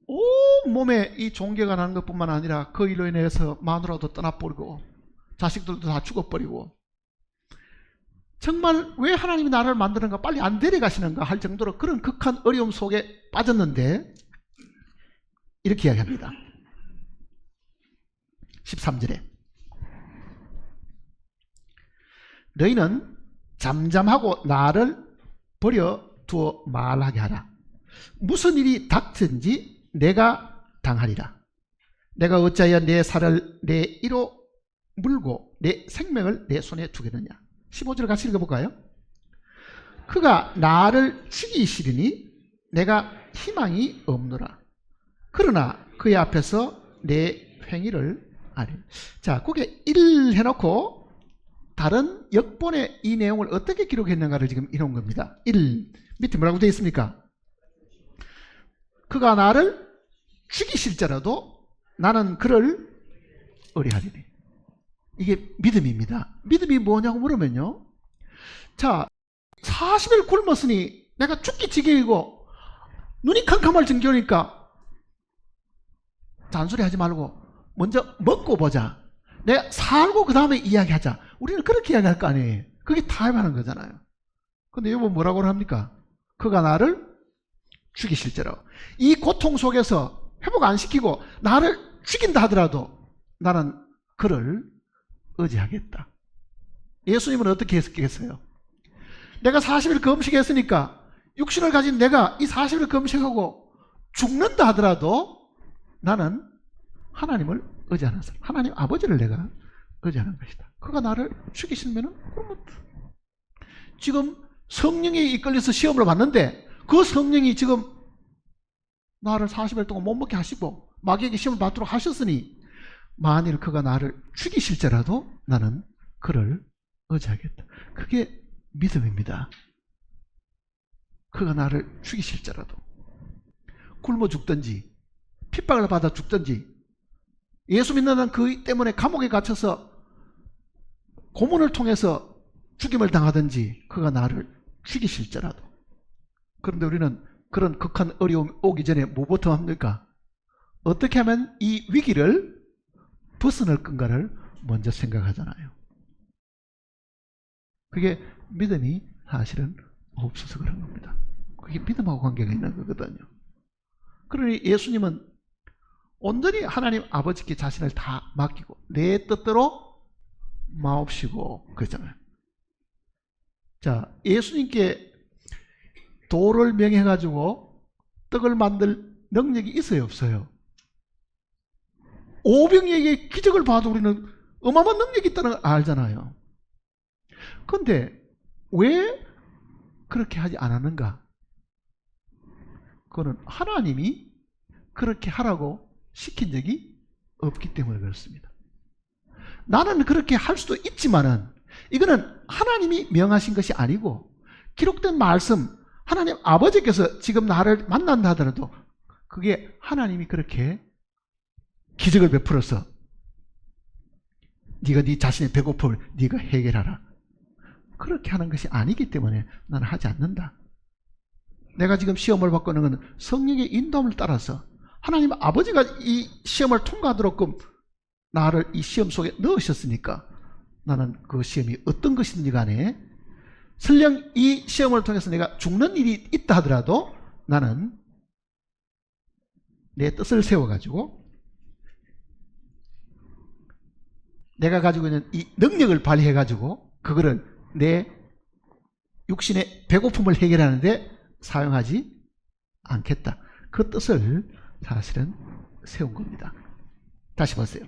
Speaker 1: 온 몸에 이 종괴가 나는 것뿐만 아니라 그 일로 인해서 마누라도 떠나버리고 자식들도 다 죽어버리고 정말 왜 하나님이 나를 만드는가 빨리 안 데려가시는가 할 정도로 그런 극한 어려움 속에 빠졌는데 이렇게 이야기합니다. 13절에 너희는 잠잠하고 나를 버려두어 말하게 하라. 무슨 일이 닥든지 내가 당하리라. 내가 어찌하여 내 살을 내 이로 물고 내 생명을 내 손에 두겠느냐. 15절 같이 읽어볼까요? 그가 나를 죽이시리니 내가 희망이 없노라. 그러나 그의 앞에서 내 행위를 아리. 자, 거기에 1 해놓고 다른 역본의 이 내용을 어떻게 기록했는가를 지금 이런 겁니다. 1 밑에 뭐라고 되어 있습니까? 그가 나를 죽이실지라도 나는 그를 의뢰하리니. 이게 믿음입니다. 믿음이 뭐냐고 물으면요. 자, 40일 굶었으니 내가 죽기 지경이고 눈이 캄캄할 정도니까 잔소리 하지 말고 먼저 먹고 보자. 내가 살고 그 다음에 이야기하자. 우리는 그렇게 이야기할 거 아니에요. 그게 타협하는 거잖아요. 근데 여러분 뭐라고 합니까? 그가 나를 죽이실지로. 이 고통 속에서 회복 안 시키고 나를 죽인다 하더라도 나는 그를 의지하겠다. 예수님은 어떻게 했겠어요? 내가 40일 금식했으니까 육신을 가진 내가 이 40일 금식하고 죽는다 하더라도 나는 하나님을 의지하는 사람, 하나님 아버지를 내가 의지하는 것이다. 그가 나를 죽이시면은 그러면 지금 성령에 이끌려서 시험을 봤는데 그 성령이 지금 나를 40일 동안 못 먹게 하시고 마귀에게 시험을 받도록 하셨으니 만일 그가 나를 죽이실지라도 나는 그를 의지하겠다. 그게 믿음입니다. 그가 나를 죽이실지라도 굶어 죽든지 핍박을 받아 죽든지 예수 믿는 그 때문에 감옥에 갇혀서 고문을 통해서 죽임을 당하든지 그가 나를 죽이실지라도. 그런데 우리는 그런 극한 어려움이 오기 전에 뭐부터 합니까? 어떻게 하면 이 위기를 벗어날 건가를 먼저 생각하잖아요. 그게 믿음이 사실은 없어서 그런 겁니다. 그게 믿음하고 관계가 있는 거거든요. 그러니 예수님은 온전히 하나님 아버지께 자신을 다 맡기고 내 뜻대로 마옵시고 그러잖아요. 자, 예수님께 돌을 명해가지고 떡을 만들 능력이 있어요, 없어요? 오병이에게 기적을 봐도 우리는 어마어마한 능력이 있다는 걸 알잖아요. 그런데 왜 그렇게 하지 않았는가? 그거는 하나님이 그렇게 하라고 시킨 적이 없기 때문에 그렇습니다. 나는 그렇게 할 수도 있지만은 이거는 하나님이 명하신 것이 아니고 기록된 말씀, 하나님 아버지께서 지금 나를 만난다 하더라도 그게 하나님이 그렇게 기적을 베풀어서 네가 네 자신의 배고픔을 네가 해결하라, 그렇게 하는 것이 아니기 때문에 나는 하지 않는다. 내가 지금 시험을 받고 있는 것은 성령의 인도함을 따라서 하나님 아버지가 이 시험을 통과하도록끔 나를 이 시험 속에 넣으셨으니까 나는 그 시험이 어떤 것인지 간에 설령 이 시험을 통해서 내가 죽는 일이 있다 하더라도 나는 내 뜻을 세워가지고 내가 가지고 있는 이 능력을 발휘해가지고 그거를 내 육신의 배고픔을 해결하는데 사용하지 않겠다. 그 뜻을 사실은 세운 겁니다. 다시 보세요.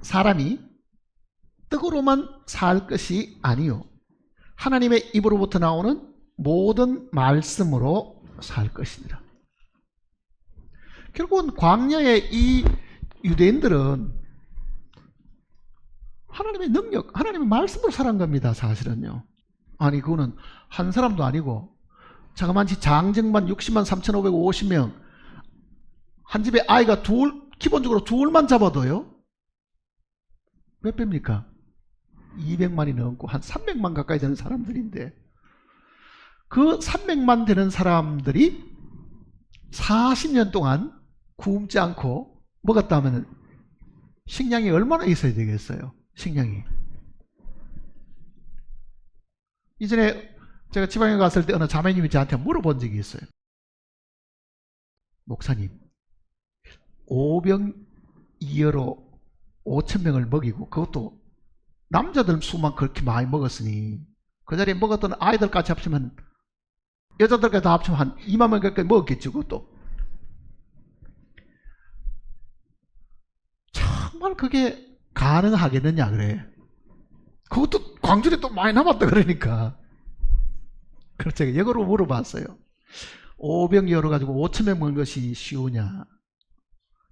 Speaker 1: 사람이 떡으로만 살 것이 아니요 하나님의 입으로부터 나오는 모든 말씀으로 살 것이니라. 결국은 광야의 이 유대인들은 하나님의 능력, 하나님의 말씀으로 살은 겁니다. 사실은요. 아니 그거는 한 사람도 아니고 자그마치 장정만 60만 3,550명, 한 집에 아이가 기본적으로 둘만 잡아도요 몇 배입니까? 200만이 넘고 한 300만 가까이 되는 사람들인데 그 300만 되는 사람들이 40년 동안 굶지 않고 먹었다 하면 식량이 얼마나 있어야 되겠어요? 식량이. 이전에 제가 지방에 갔을 때 어느 자매님이 저한테 물어본 적이 있어요. 목사님, 오병이어로 5,000명을 먹이고 그것도 남자들 수만 그렇게 많이 먹었으니 그 자리에 먹었던 아이들까지 합치면 여자들까지 다 합치면 한 2만 명 가까이 먹었겠죠. 그것도 정말 그게 가능하겠느냐 그래. 그것도 광주에 또 많이 남았다 그러니까. 그래서 제가 역으로 물어봤어요. 오병이어로 가지고 5,000명 먹는 것이 쉬우냐.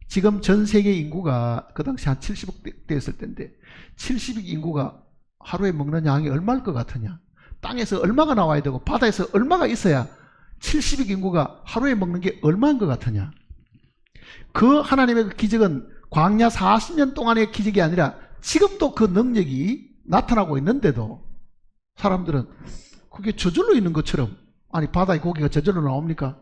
Speaker 1: 지금 전 세계 인구가 그 당시 한 70억 됐을 때인데 70억 인구가 하루에 먹는 양이 얼마일 것 같으냐. 땅에서 얼마가 나와야 되고 바다에서 얼마가 있어야 70억 인구가 하루에 먹는 게 얼마인 것 같으냐. 그 하나님의 그 기적은 광야 40년 동안의 기적이 아니라 지금도 그 능력이 나타나고 있는데도 사람들은 그게 저절로 있는 것처럼, 아니 바다의 고기가 저절로 나옵니까?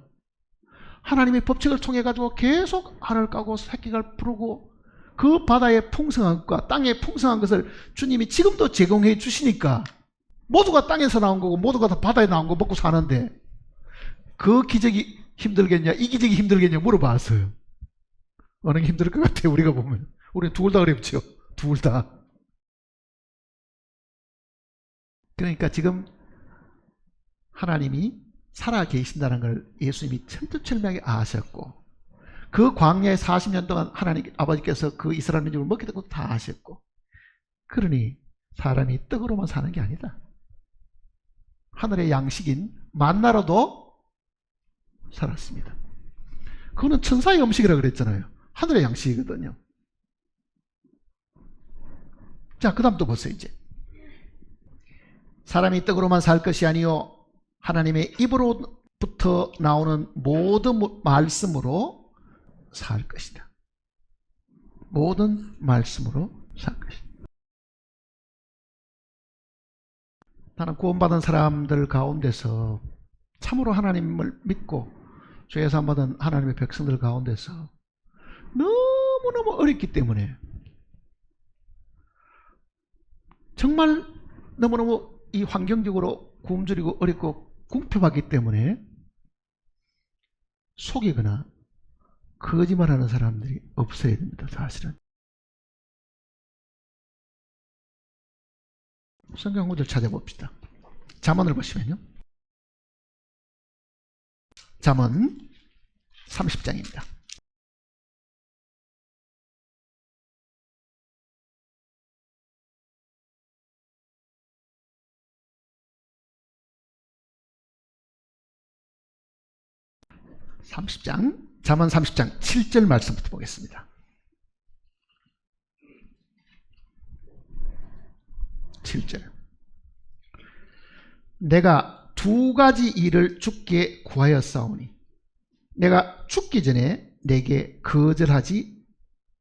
Speaker 1: 하나님의 법칙을 통해 가지고 계속 알을 까고 새끼가 부르고 그 바다의 풍성한 것과 땅의 풍성한 것을 주님이 지금도 제공해 주시니까 모두가 땅에서 나온 거고 모두가 다 바다에 나온 거 먹고 사는데 그 기적이 힘들겠냐 이 기적이 힘들겠냐 물어봤어요. 어느 게 힘들 것 같아요. 우리가 보면 우리 둘 다 어렵죠. 둘 다. 그러니까 지금 하나님이 살아 계신다는 걸 예수님이 철두철미하게 아셨고 그 광야에 40년 동안 하나님 아버지께서 그 이스라엘 민족을 먹게 되고 다 아셨고, 그러니 사람이 떡으로만 사는 게 아니다. 하늘의 양식인 만나로도 살았습니다. 그거는 천사의 음식이라고 그랬잖아요. 하늘의 양식이거든요. 자, 그 다음 또 보세요. 이제 사람이 떡으로만 살 것이 아니요 하나님의 입으로부터 나오는 모든 말씀으로 살 것이다. 모든 말씀으로 산 것이다. 나는 구원받은 사람들 가운데서 참으로 하나님을 믿고 죄 사함 받은 하나님의 백성들 가운데서 너무너무 어렵기 때문에, 정말 너무너무 이 환경적으로 굶주리고 어렵고 궁핍하기 때문에 속이거나 거짓말하는 사람들이 없어야 됩니다. 사실은. 성경 구절 찾아봅시다. 잠언을 보시면요, 잠언 30장입니다. 잠언 30장 7절 말씀부터 보겠습니다. 7절. 내가 두 가지 일을 주께 구하였사오니 내가 죽기 전에 내게 거절하지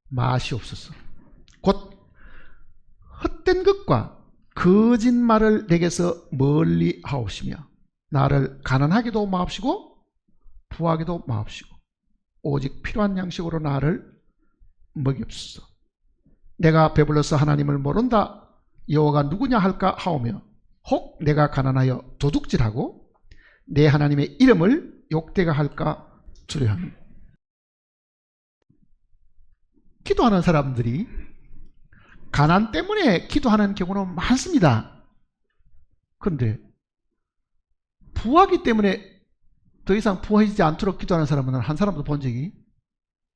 Speaker 1: 마시옵소서. 곧 헛된 것과 거짓말을 내게서 멀리 하옵시며 나를 가난하게도 마옵시고 부하게도 마옵시고 오직 필요한 양식으로 나를 먹이옵소서. 내가 배불러서 하나님을 모른다 여호와가 누구냐 할까 하오며 혹 내가 가난하여 도둑질하고 내 하나님의 이름을 욕되게 할까 두려워합니다. 기도하는 사람들이 가난 때문에 기도하는 경우는 많습니다. 그런데 부하기 때문에 더 이상 부하지지 않도록 기도하는 사람은 한 사람도 본 적이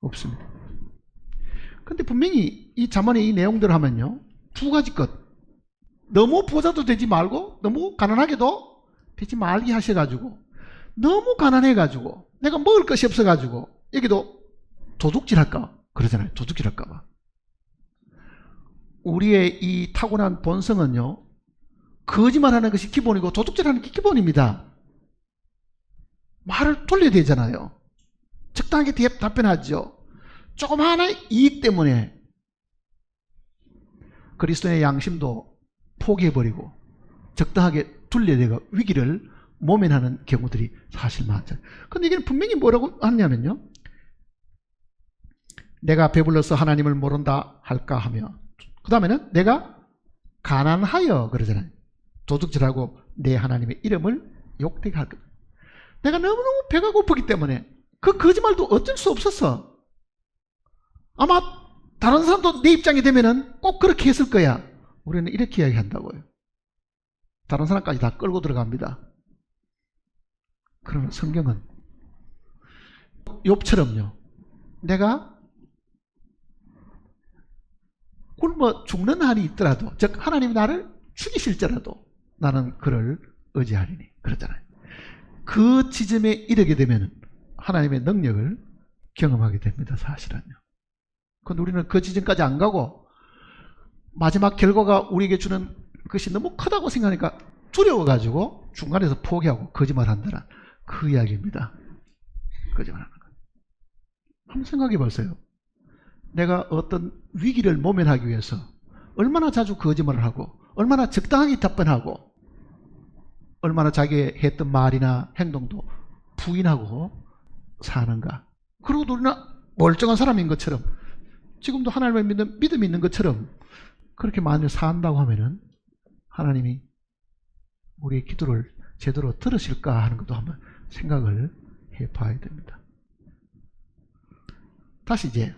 Speaker 1: 없습니다. 그런데 분명히 이 잠언의 이 내용들을 하면요, 두 가지 것, 너무 부자도 되지 말고 너무 가난하게도 되지 말게 하셔가지고, 너무 가난해가지고 내가 먹을 것이 없어가지고 여기도 도둑질할까 그러잖아요. 도둑질할까봐. 우리의 이 타고난 본성은요, 거짓말하는 것이 기본이고 도둑질하는 게 기본입니다. 말을 돌려야 되잖아요. 적당하게 답변하죠. 조금 하나의 이익 때문에 그리스도의 양심도 포기해버리고 적당하게 돌려야 되고 위기를 모면하는 경우들이 사실 많죠. 근데 이게 분명히 뭐라고 하냐면요, 내가 배불러서 하나님을 모른다 할까 하며, 그 다음에는 내가 가난하여 그러잖아요. 도둑질하고 내 하나님의 이름을 욕되게 할 것. 내가 너무너무 배가 고프기 때문에 그 거짓말도 어쩔 수 없었어. 아마 다른 사람도 내 입장이 되면은 꼭 그렇게 했을 거야. 우리는 이렇게 이야기한다고요. 다른 사람까지 다 끌고 들어갑니다. 그러나 성경은 욥처럼요, 내가 굶어 죽는 한이 있더라도, 즉 하나님이 나를 죽이실지라도 나는 그를 의지하리니 그러잖아요. 그 지점에 이르게 되면 하나님의 능력을 경험하게 됩니다. 사실은요. 그런데 우리는 그 지점까지 안 가고 마지막 결과가 우리에게 주는 것이 너무 크다고 생각하니까 두려워가지고 중간에서 포기하고 거짓말한다는 그 이야기입니다. 거짓말하는 것. 한번 생각해 보세요. 내가 어떤 위기를 모면하기 위해서 얼마나 자주 거짓말을 하고, 얼마나 적당하게 답변하고, 얼마나 자기의 했던 말이나 행동도 부인하고 사는가. 그리고 우리는 멀쩡한 사람인 것처럼, 지금도 하나님을 믿는 믿음이 있는 것처럼 그렇게 만일 산다고 하면은 하나님이 우리의 기도를 제대로 들으실까 하는 것도 한번 생각을 해봐야 됩니다. 다시 이제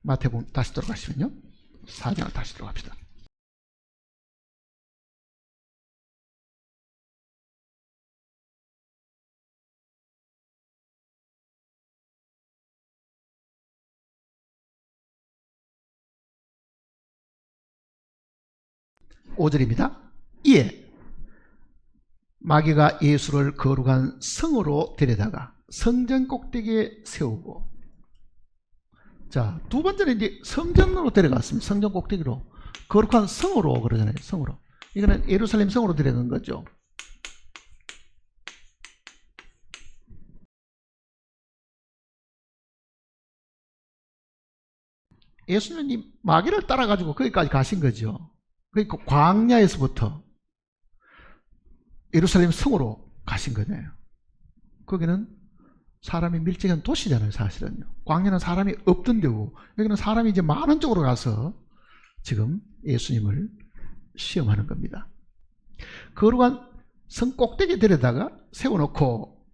Speaker 1: 마태복음 다시 들어가시면요, 4장을 다시 들어갑시다. (5절입니다) 이에 마귀가 예수를 거룩한 성으로 데려다가 성전 꼭대기에 세우고, 자, 두 번째는 이제 성전으로 데려갔습니다. 성전 꼭대기로, 거룩한 성으로 그러잖아요. 성으로. 이거는 예루살렘 성으로 데려간 거죠. 예수님이 마귀를 따라가지고 거기까지 가신 거죠. 그러니까 광야에서부터 예루살렘 성으로 가신 거잖아요. 거기는 사람이 밀집한 도시잖아요, 사실은요. 광야는 사람이 없던 데고, 여기는 사람이 이제 많은 쪽으로 가서 지금 예수님을 시험하는 겁니다. 거룩한 성 꼭대기에 데려다가 세워놓고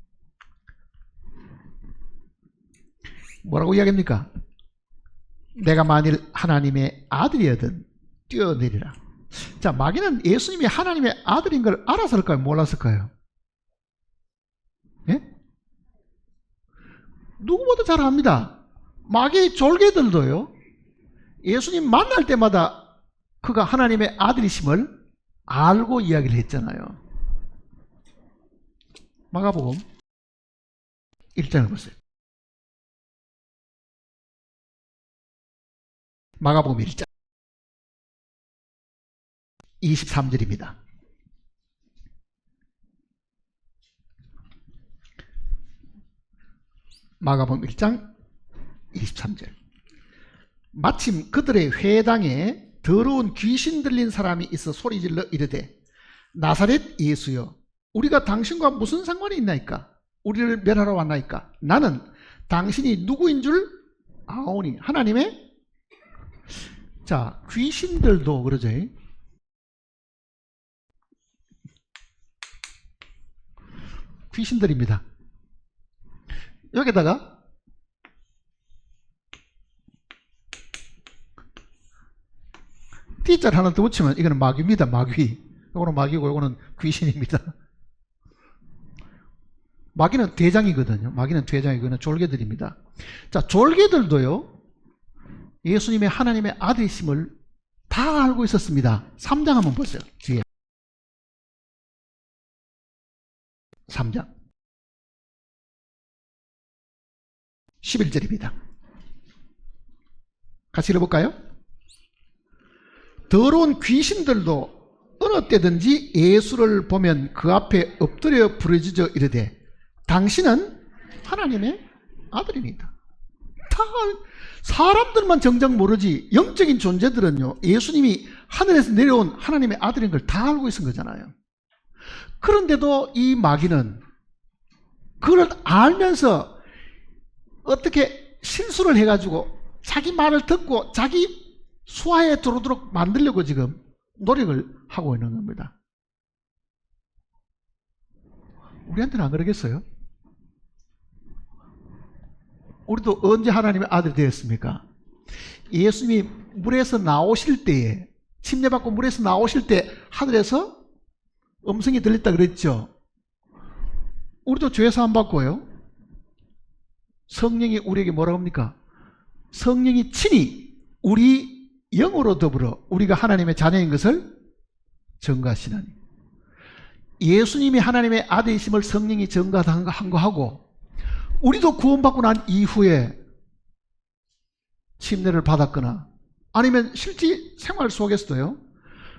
Speaker 1: 뭐라고 이야기합니까? 내가 만일 하나님의 아들이거든 뛰어내리라. 자, 마귀는 예수님이 하나님의 아들인 걸 알았을까요? 몰랐을까요? 예? 누구보다 잘 압니다. 마귀의 졸개들도요, 예수님 만날 때마다 그가 하나님의 아들이심을 알고 이야기를 했잖아요. 마가복음 1장을 보세요. 마가복음 1장 23절입니다. 마가복음 1장 23절. 마침 그들의 회당에 더러운 귀신 들린 사람이 있어 소리질러 이르되 나사렛 예수여, 우리가 당신과 무슨 상관이 있나이까? 우리를 멸하러 왔나이까? 나는 당신이 누구인 줄 아오니. 하나님의, 자, 귀신들도 그러죠. 귀신들입니다. 여기다가 T자를 하나 더 붙이면 이거는 마귀입니다. 마귀. 이거는 마귀고 이거는 귀신입니다. 마귀는 대장이거든요. 마귀는 대장이거든요. 졸개들입니다. 자, 졸개들도요, 예수님의 하나님의 아들이심을 다 알고 있었습니다. 3장 한번 보세요. 뒤에 3장 11절입니다. 같이 읽어볼까요? 더러운 귀신들도 어느 때든지 예수를 보면 그 앞에 엎드려 부르짖어 이르되 당신은 하나님의 아들입니다. 다 사람들만 정작 모르지 영적인 존재들은요, 예수님이 하늘에서 내려온 하나님의 아들인 걸 다 알고 있은 거잖아요. 그런데도 이 마귀는 그걸 알면서 어떻게 실수를 해가지고 자기 말을 듣고 자기 수하에 들어오도록 만들려고 지금 노력을 하고 있는 겁니다. 우리한테는 안 그러겠어요? 우리도 언제 하나님의 아들이 되었습니까? 예수님이 물에서 나오실 때에, 침례받고 물에서 나오실 때 하늘에서 음성이 들렸다 그랬죠. 우리도 죄사함 받고요, 성령이 우리에게 뭐라고 합니까? 성령이 친히 우리 영으로 더불어 우리가 하나님의 자녀인 것을 증거하시나니. 예수님이 하나님의 아들이심을 성령이 증거한 거하고, 우리도 구원받고 난 이후에 침례를 받았거나 아니면 실제 생활 속에서도요,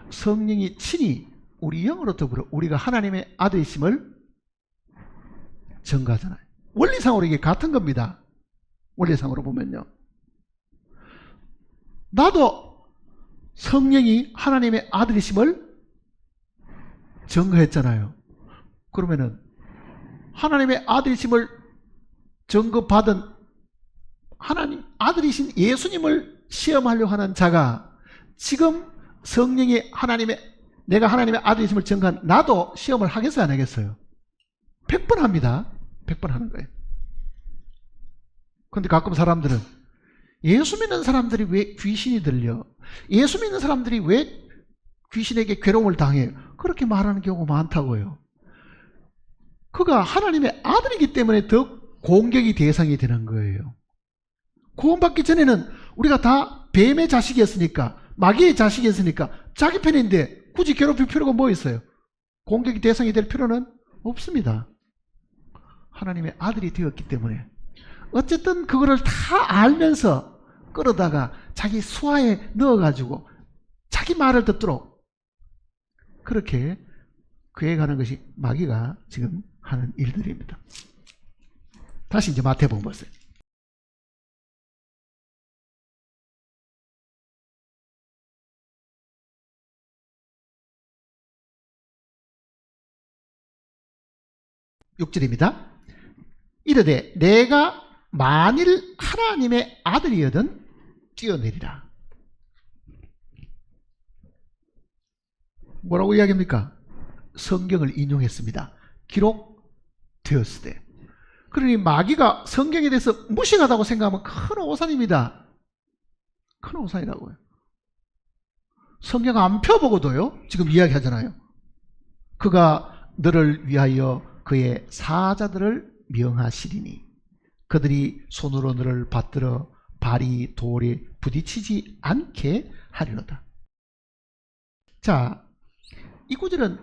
Speaker 1: 성령이 친히 우리 영으로 더불어 우리가 하나님의 아들이심을 증거하잖아요. 원리상으로 이게 같은 겁니다. 원리상으로 보면요, 나도 성령이 하나님의 아들이심을 증거했잖아요. 그러면은 하나님의 아들이심을 증거받은 하나님 아들이신 예수님을 시험하려고 하는 자가 지금 성령이 내가 하나님의 아들이심을 증거한 나도 시험을 하겠어요, 안 하겠어요? 100번 합니다. 100번 하는 거예요. 그런데 가끔 사람들은 예수 믿는 사람들이 왜 귀신이 들려? 예수 믿는 사람들이 왜 귀신에게 괴로움을 당해요? 그렇게 말하는 경우가 많다고요. 그가 하나님의 아들이기 때문에 더 공격이 대상이 되는 거예요. 구원받기 전에는 우리가 다 뱀의 자식이었으니까, 마귀의 자식이었으니까 자기 편인데 굳이 괴롭힐 필요가 뭐 있어요? 공격이 대상이 될 필요는 없습니다. 하나님의 아들이 되었기 때문에. 어쨌든 그거를 다 알면서 끌어다가 자기 수하에 넣어가지고 자기 말을 듣도록 그렇게 계획하는 것이 마귀가 지금 하는 일들입니다. 다시 이제 마태복음 보세요. 6절입니다. 이르되 내가 만일 하나님의 아들이거든 뛰어내리라. 뭐라고 이야기합니까? 성경을 인용했습니다. 기록되었으되. 그러니 마귀가 성경에 대해서 무식하다고 생각하면 큰 오산입니다. 큰 오산이라고요. 성경 안 펴보고도요, 지금 이야기하잖아요. 그가 너를 위하여 그의 사자들을 명하시리니 그들이 손으로 너를 받들어 발이 돌에 부딪히지 않게 하리로다. 자, 이 구절은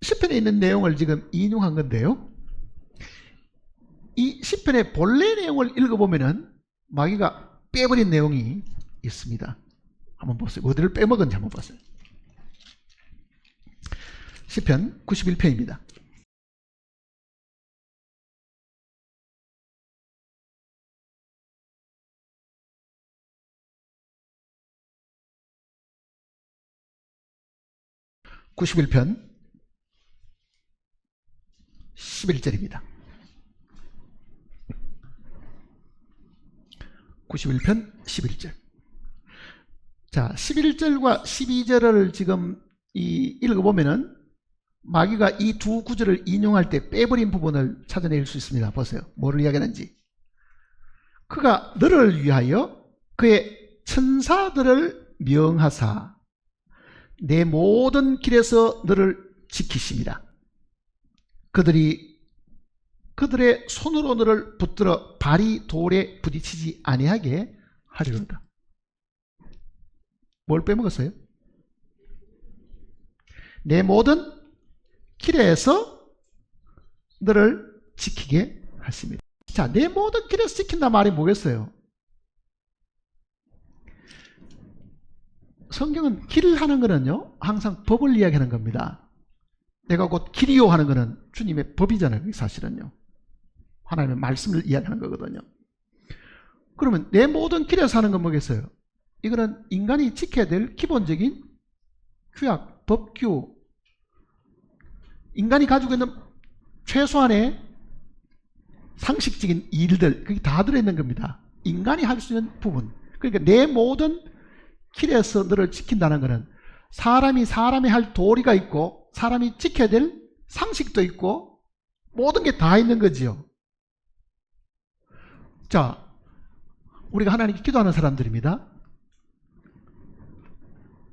Speaker 1: 시편에 있는 내용을 지금 인용한 건데요, 이 시편의 본래 내용을 읽어보면은 마귀가 빼버린 내용이 있습니다. 한번 보세요. 어디를 빼먹은지 한번 보세요. 시편 91편입니다. (91편) 11절입니다. 91편 11절. 자, 11절과 12절을 지금 읽어보면은 마귀가 이 두 구절을 인용할 때 빼버린 부분을 찾아낼 수 있습니다. 보세요. 뭐를 이야기하는지. 그가 너를 위하여 그의 천사들을 명하사 내 모든 길에서 너를 지키십니다. 그들의 손으로 너를 붙들어 발이 돌에 부딪히지 아니하게 하리로다. 뭘 빼먹었어요? 내 모든 길에서 너를 지키게 하십니다. 자, 내 모든 길에서 지킨다 말이 뭐겠어요? 성경은 길을 하는 거는요, 항상 법을 이야기하는 겁니다. 내가 곧 길이요 하는 거는 주님의 법이잖아요. 사실은요, 하나님의 말씀을 이야기하는 거거든요. 그러면 내 모든 길에서 하는 건 뭐겠어요? 이거는 인간이 지켜야 될 기본적인 규약, 법규, 인간이 가지고 있는 최소한의 상식적인 일들, 그게 다 들어있는 겁니다. 인간이 할 수 있는 부분. 그러니까 내 모든 길에서 너를 지킨다는 것은 사람이 할 도리가 있고 사람이 지켜야 될 상식도 있고 모든 게 다 있는 거지요. 자, 우리가 하나님께 기도하는 사람들입니다.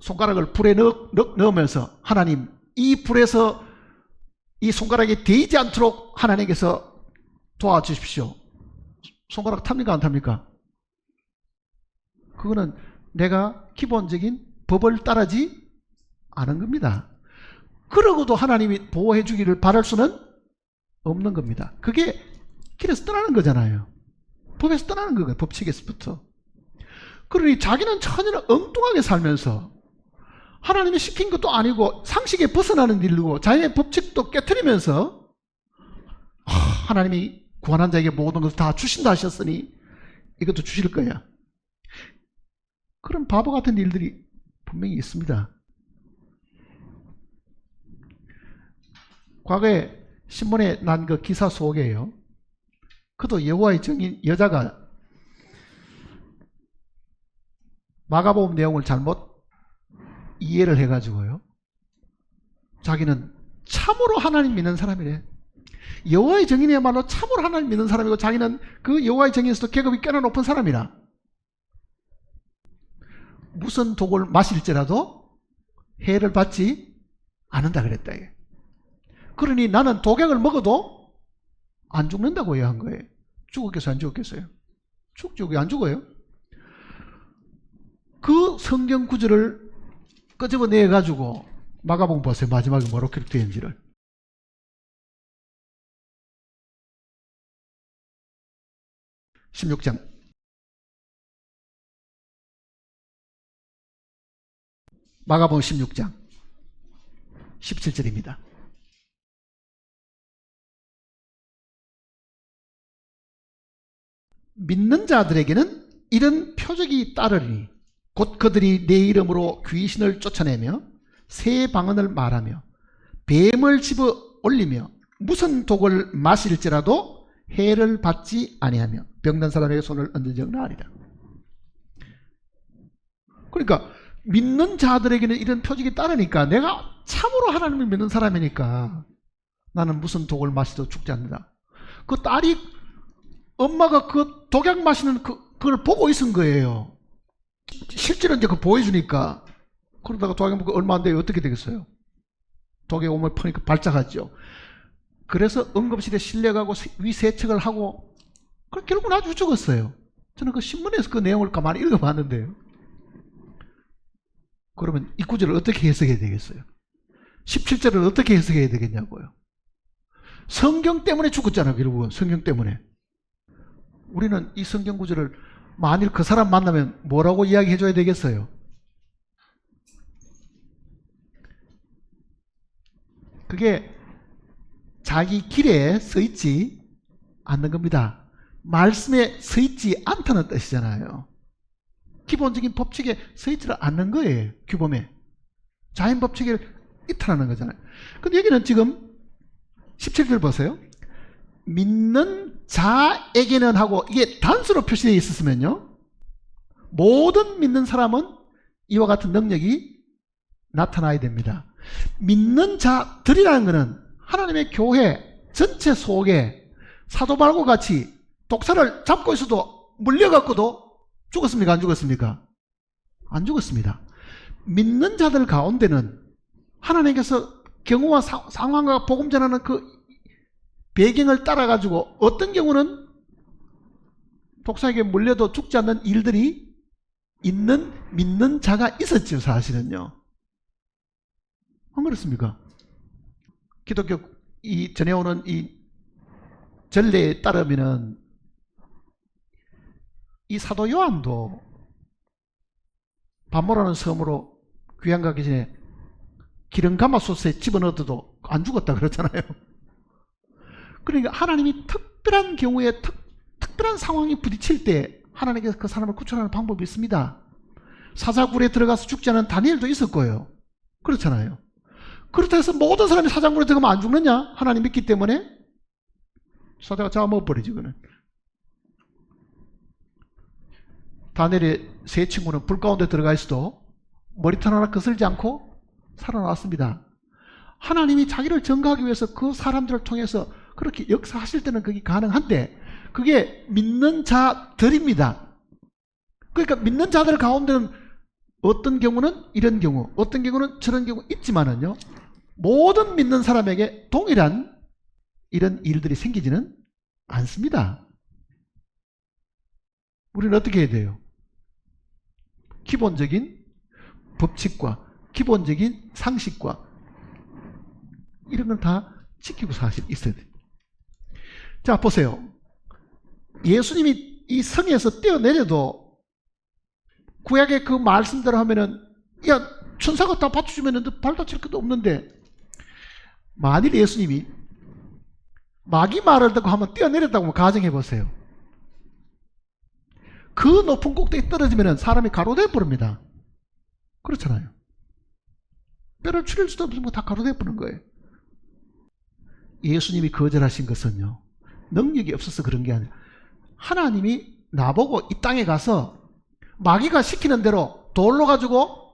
Speaker 1: 손가락을 불에 넣으면서 하나님, 이 불에서 이 손가락이 데이지 않도록 하나님께서 도와주십시오. 손가락 탑니까 안 탑니까? 그거는 내가 기본적인 법을 따르지 않은 겁니다. 그러고도 하나님이 보호해 주기를 바랄 수는 없는 겁니다. 그게 길에서 떠나는 거잖아요. 법에서 떠나는 거예요. 법칙에서부터. 그러니 자기는 전혀 엉뚱하게 살면서 하나님이 시킨 것도 아니고 상식에 벗어나는 일이고 자연의 법칙도 깨트리면서 하나님이 구원한 자에게 모든 것을 다 주신다 하셨으니 이것도 주실 거야. 그런 바보 같은 일들이 분명히 있습니다. 과거에 신문에 난 그 기사 속에요, 그도 여호와의 증인 여자가 마가복음 내용을 잘못 이해를 해가지고요, 자기는 참으로 하나님 믿는 사람이래. 여호와의 증인이야말로 참으로 하나님 믿는 사람이고 자기는 그 여호와의 증인에서도 계급이 꽤나 높은 사람이라 무슨 독을 마실지라도 해를 받지 않는다 그랬다. 그러니 나는 독약을 먹어도 안 죽는다고 이야기한 거예요. 죽었겠어요? 안 죽었겠어요? 죽죠. 왜 안 죽어요? 그 성경 구절을 끄집어내 가지고 마가복음 보세요. 마지막에 뭐로 기록되어 있는지를. (16장) 마가복음 16장 17절입니다. 믿는 자들에게는 이런 표적이 따르리니 곧 그들이 내 이름으로 귀신을 쫓아내며 새 방언을 말하며 뱀을 집어 올리며 무슨 독을 마실지라도 해를 받지 아니하며 병든 사람에게 손을 얹은 적은 아니라. 그러니까 믿는 자들에게는 이런 표적이 따르니까 내가 참으로 하나님을 믿는 사람이니까 나는 무슨 독을 마시도 죽지 않는다. 그 딸이 엄마가 그 독약 마시는 그걸 보고 있은 거예요. 실제로 이제 그 보여주니까. 그러다가 독약 먹고 얼마 안 돼요. 어떻게 되겠어요? 독에 오물 퍼니까 발작하죠. 그래서 응급실에 실려가고 위세척을 하고 결국은 아주 죽었어요. 저는 그 신문에서 그 내용을 가만히 읽어봤는데요. 그러면 이 구절을 어떻게 해석해야 되겠어요? 17절을 어떻게 해석해야 되겠냐고요. 성경 때문에 죽었잖아요. 결국은 성경 때문에. 우리는 이 성경 구절을 만일 그 사람 만나면 뭐라고 이야기해 줘야 되겠어요? 그게 자기 길에 서 있지 않는 겁니다. 말씀에 서 있지 않다는 뜻이잖아요. 기본적인 법칙에 서 있지를 않는 거예요. 규범에. 자연 법칙을 이탈하는 거잖아요. 근데 여기는 지금 17절 보세요. 믿는 자에게는 하고 이게 단수로 표시되어 있었으면요. 모든 믿는 사람은 이와 같은 능력이 나타나야 됩니다. 믿는 자들이라는 것은 하나님의 교회 전체 속에 사도 바울과 같이 독사를 잡고 있어도 물려갖고도 죽었습니까? 안 죽었습니까? 안 죽었습니다. 믿는 자들 가운데는 하나님께서 경우와 상황과 복음 전하는 그 배경을 따라가지고 어떤 경우는 독사에게 물려도 죽지 않는 일들이 있는 믿는 자가 있었죠. 사실은요. 안 그렇습니까? 기독교 이 전해오는 이 전례에 따르면은 이 사도 요한도 반모라는 섬으로 귀양 가기 전에 기름 가마솥에 집어넣어도 안 죽었다 그랬잖아요. 그러니까 하나님이 특별한 경우에 특별한 상황이 부딪힐 때 하나님께서 그 사람을 구출하는 방법이 있습니다. 사자굴에 들어가서 죽지 않은 다니엘도 있을 거예요. 그렇잖아요. 그렇다 해서 모든 사람이 사자굴에 들어가면 안 죽느냐? 하나님 믿기 때문에 사자가 잡아먹어버리지. 그는 다니엘의 세 친구는 불 가운데 들어가 있어도 머리털 하나 거슬지 않고 살아났습니다. 하나님이 자기를 증거하기 위해서 그 사람들을 통해서 그렇게 역사하실 때는 그게 가능한데 그게 믿는 자들입니다. 그러니까 믿는 자들 가운데는 어떤 경우는 이런 경우, 어떤 경우는 저런 경우 있지만은요, 모든 믿는 사람에게 동일한 이런 일들이 생기지는 않습니다. 우리는 어떻게 해야 돼요? 기본적인 법칙과 기본적인 상식과 이런 건 다 지키고 사실 있어야 돼요. 자, 보세요. 예수님이 이 성에서 뛰어내려도 구약의 그 말씀대로 하면은 야, 천사가 다 받쳐주면은 너 발 다칠 것도 없는데 만일 예수님이 마귀 말을 듣고 한번 뛰어내렸다고 가정해 보세요. 그 높은 꼭대기 떨어지면은 사람이 가로돼 버립니다. 그렇잖아요. 뼈를 추릴 수도 없으면 다 가로돼 버리는 거예요. 예수님이 거절하신 것은요, 능력이 없어서 그런 게 아니라 하나님이 나보고 이 땅에 가서 마귀가 시키는 대로 돌로 가지고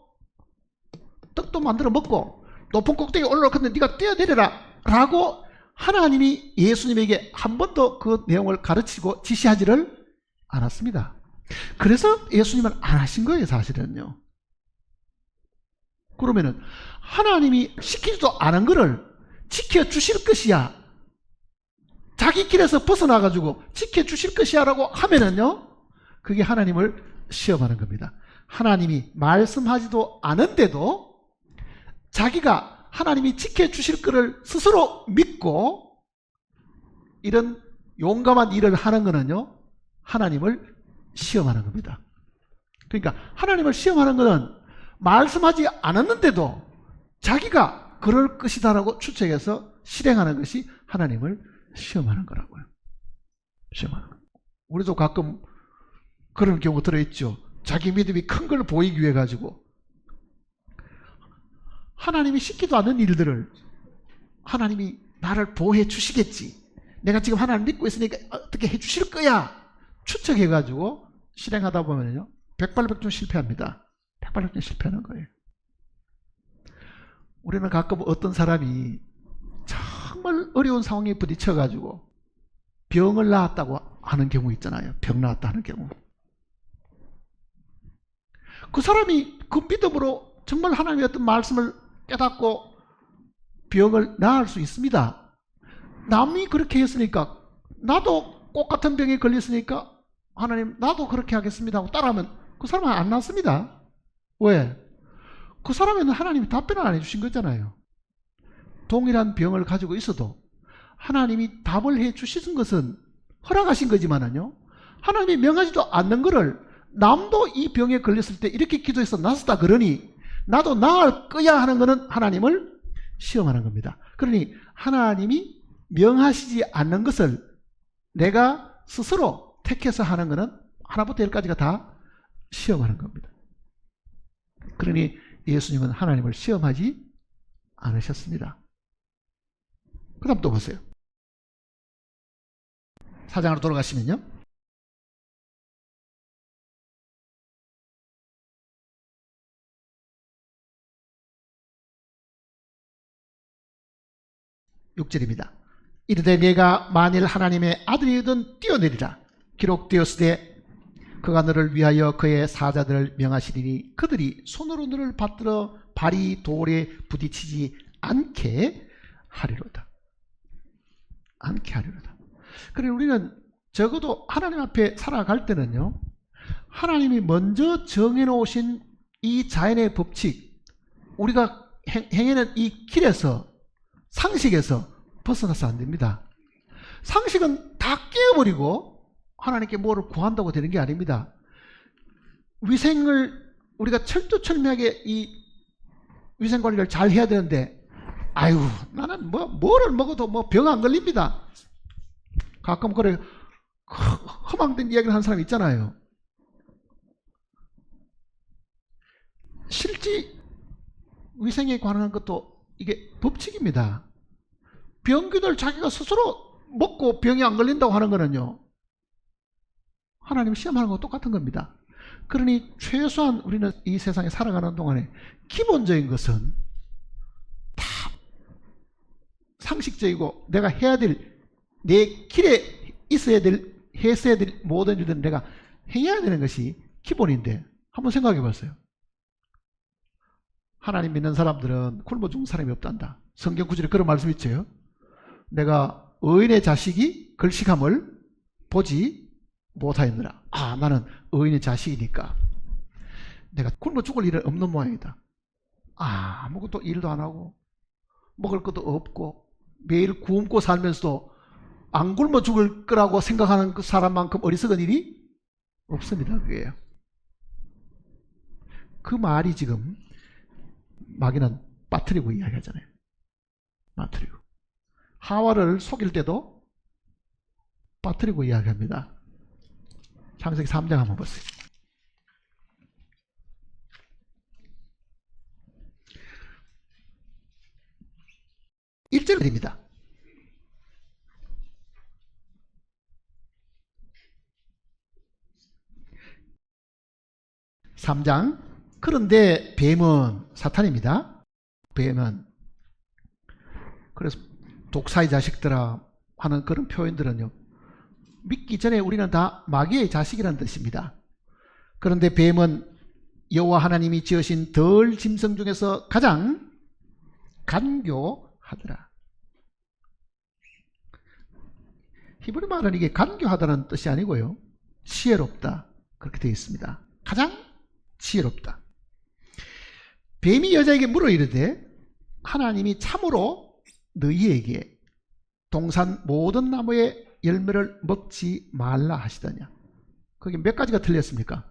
Speaker 1: 떡도 만들어 먹고 높은 꼭대기에 올라올 건데 네가 뛰어내려라 라고 하나님이 예수님에게 한 번도 그 내용을 가르치고 지시하지를 않았습니다. 그래서 예수님은 안 하신 거예요. 사실은요. 그러면은 하나님이 시키지도 않은 거를 지켜주실 것이야, 자기 길에서 벗어나가지고 지켜주실 것이야 라고 하면은요, 그게 하나님을 시험하는 겁니다. 하나님이 말씀하지도 않은데도 자기가 하나님이 지켜주실 것을 스스로 믿고 이런 용감한 일을 하는 거는요, 하나님을 시험하는 겁니다. 그러니까 하나님을 시험하는 것은 말씀하지 않았는데도 자기가 그럴 것이다라고 추측해서 실행하는 것이 하나님을 시험하는 거라고요. 시험하는 거. 우리도 가끔 그런 경우 들어있죠. 자기 믿음이 큰 걸 보이기 위해 가지고 하나님이 시키도 않은 일들을 하나님이 나를 보호해 주시겠지. 내가 지금 하나님 믿고 있으니까 어떻게 해 주실 거야. 추측해가지고 실행하다 보면요. 백발백중 실패합니다. 백발백중 실패하는 거예요. 우리는 가끔 어떤 사람이 정말 어려운 상황에 부딪혀가지고 병을 낳았다고 하는 경우 있잖아요. 병 낳았다 하는 경우. 그 사람이 그 믿음으로 정말 하나님의 어떤 말씀을 깨닫고 병을 나을 수 있습니다. 남이 그렇게 했으니까 나도 똑같은 병에 걸렸으니까 하나님 나도 그렇게 하겠습니다 하고 따라하면 그 사람은 안 낫습니다. 왜? 그 사람에는 하나님이 답변을 안 해주신 거잖아요. 동일한 병을 가지고 있어도 하나님이 답을 해주신 것은 허락하신 거지만요. 하나님이 명하지도 않는 것을 남도 이 병에 걸렸을 때 이렇게 기도해서 낫았다 그러니 나도 나을 거야 하는 것은 하나님을 시험하는 겁니다. 그러니 하나님이 명하시지 않는 것을 내가 스스로 택해서 하는 것은 하나부터 열까지가 다 시험하는 겁니다. 그러니 예수님은 하나님을 시험하지 않으셨습니다. 그 다음 또 보세요. 4장으로 돌아가시면요. (6절입니다) 이르되 내가 만일 하나님의 아들이든 뛰어내리라. 기록되었으되 그가 너를 위하여 그의 사자들을 명하시리니 그들이 손으로 너를 받들어 발이 돌에 부딪히지 않게 하리로다. 않게 하리로다. 그래서 우리는 적어도 하나님 앞에 살아갈 때는요, 하나님이 먼저 정해놓으신 이 자연의 법칙, 우리가 행하는 이 길에서, 상식에서 벗어나서 안 됩니다. 상식은 다 깨어버리고 하나님께 뭐를 구한다고 되는 게 아닙니다. 위생을 우리가 철두철미하게 이 위생관리를 잘 해야 되는데, 아유 나는 뭐를 먹어도 병 안 걸립니다. 가끔 그래 허망된 이야기를 하는 사람이 있잖아요. 실제 위생에 관한 것도 이게 법칙입니다. 병균을 자기가 스스로 먹고 병이 안 걸린다고 하는 거는요, 하나님 시험하는 것과 똑같은 겁니다. 그러니 최소한 우리는 이 세상에 살아가는 동안에 기본적인 것은 다 상식적이고 내가 해야 될, 내 길에 있어야 될, 했어야 될 모든 일들은 내가 해야 되는 것이 기본인데, 한번 생각해 봤어요. 하나님 믿는 사람들은 굶어 죽는 사람이 없단다. 성경 구절에 그런 말씀 있죠. 내가 의인의 자식이 걸식함을 보지 못하였느라. 아, 나는 의인의 자식이니까 내가 굶어 죽을 일은 없는 모양이다. 아무것도 일도 안 하고 먹을 것도 없고 매일 굶고 살면서도 안 굶어 죽을 거라고 생각하는 그 사람만큼 어리석은 일이 없습니다. 그게요. 그 말이 지금 마귀는 빠뜨리고 이야기하잖아요. 빠뜨리고. 하와를 속일 때도 빠뜨리고 이야기합니다. 창세기 3장 한번 보세요. 1절입니다. 3장. 그런데 뱀은, 사탄입니다. 뱀은, 그래서 독사의 자식들아 하는 그런 표현들은요, 믿기 전에 우리는 다 마귀의 자식이라는 뜻입니다. 그런데 뱀은 여호와 하나님이 지으신 덜 짐승 중에서 가장 간교하더라. 히브리 말은 이게 간교하다는 뜻이 아니고요, 지혜롭다, 그렇게 되어 있습니다. 가장 지혜롭다. 뱀이 여자에게 물어 이르되 하나님이 참으로 너희에게 동산 모든 나무의 열매를 먹지 말라 하시더냐. 거기 몇 가지가 틀렸습니까?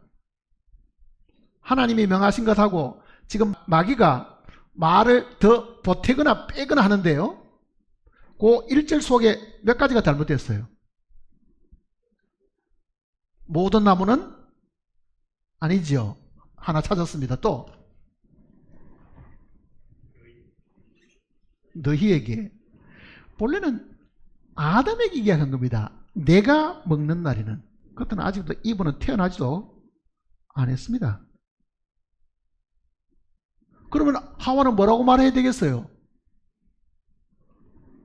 Speaker 1: 하나님이 명하신 것하고 지금 마귀가 말을 더 보태거나 빼거나 하는데요, 그 1절 속에 몇 가지가 잘못됐어요. 모든 나무는 아니지요. 하나 찾았습니다. 또 너희에게. 본래는 아담에게 이야기한 겁니다. 내가 먹는 날에는. 그때는 아직도 이분은 태어나지도 안 했습니다. 그러면 하와는 뭐라고 말해야 되겠어요?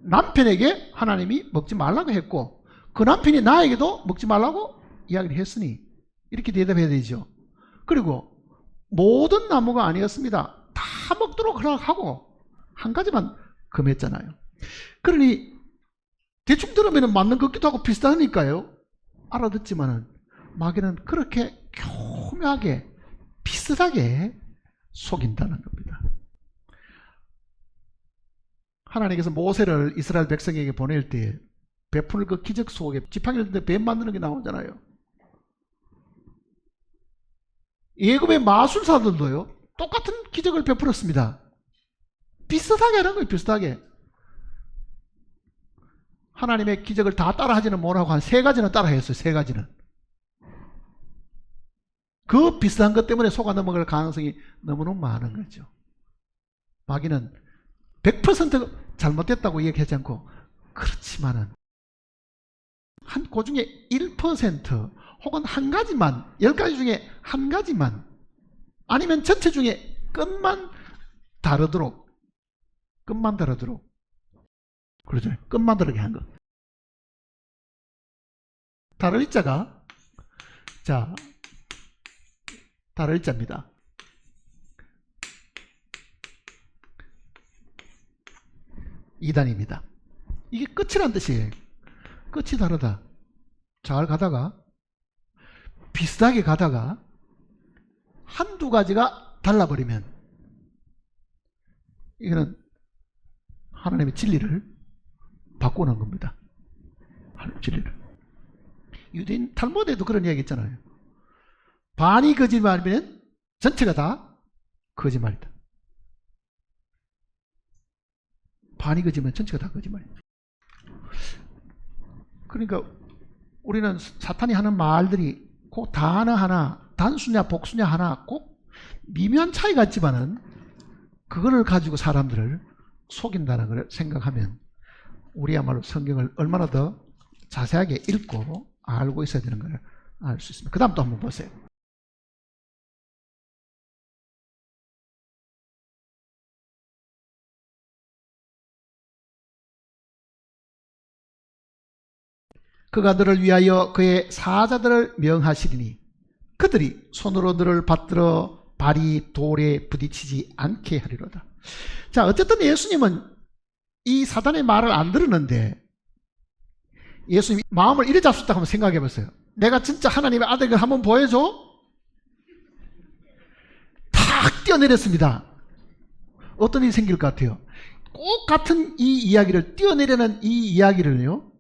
Speaker 1: 남편에게 하나님이 먹지 말라고 했고 그 남편이 나에게도 먹지 말라고 이야기를 했으니 이렇게 대답해야 되죠. 그리고 모든 나무가 아니었습니다. 다 먹도록 허락하고 한 가지만 금했잖아요. 그러니 대충 들으면 맞는 것 같기도 하고 비슷하니까요. 알아듣지만은 마귀는 그렇게 교묘하게 비슷하게 속인다는 겁니다. 하나님께서 모세를 이스라엘 백성에게 보낼 때 베풀 그 기적 속에 지팡이를 뱀 만드는 게 나오잖아요. 예굽의 마술사들도요 똑같은 기적을 베풀었습니다. 비슷하게 하는 거예요. 비슷하게. 하나님의 기적을 다 따라하지는 못하고 한 3가지는 따라했어요. 3가지는. 그 비슷한 것 때문에 속아 넘어갈 가능성이 너무너무 많은 거죠. 마귀는 100% 잘못됐다고 얘기하지 않고 그렇지만은 한 그 중에 1% 혹은 한 가지만 10가지 중에 한 가지만 아니면 전체 중에 끝만 다르도록 그러죠. 끝만 다르게 한 거. 다를 일자가 자 다를 일자입니다. 이단입니다. 이게 끝이란 뜻이에요. 끝이 다르다. 잘 가다가 비슷하게 가다가 한두 가지가 달라버리면 이거는 하나님의 진리를 바꾸는 겁니다. 하나님의 진리를. 유대인 탈무드에도 그런 이야기 있잖아요. 반이 거짓말이면 전체가 다 거짓말이다. 반이 거짓말이면 전체가 다 거짓말이다. 그러니까 우리는 사탄이 하는 말들이 그 단어 하나, 단수냐 복수냐 하나 꼭 미묘한 차이가 있지만은 그거를 가지고 사람들을 속인다는 걸 생각하면 우리야말로 성경을 얼마나 더 자세하게 읽고 알고 있어야 되는 걸 알 수 있습니다. 그 다음 또 한번 보세요. 그가 너를 위하여 그의 사자들을 명하시리니 그들이 손으로 너를 받들어 발이 돌에 부딪히지 않게 하리로다. 자, 어쨌든 예수님은 이 사단의 말을 안 들었는데 예수님이 마음을 이래 잡수었다고 한번 생각해 보세요. 내가 진짜 하나님의 아들을 한번 보여줘? 탁 뛰어내렸습니다. 어떤 일이 생길 것 같아요? 꼭 같은 이 이야기를 뛰어내려는 이 이야기를요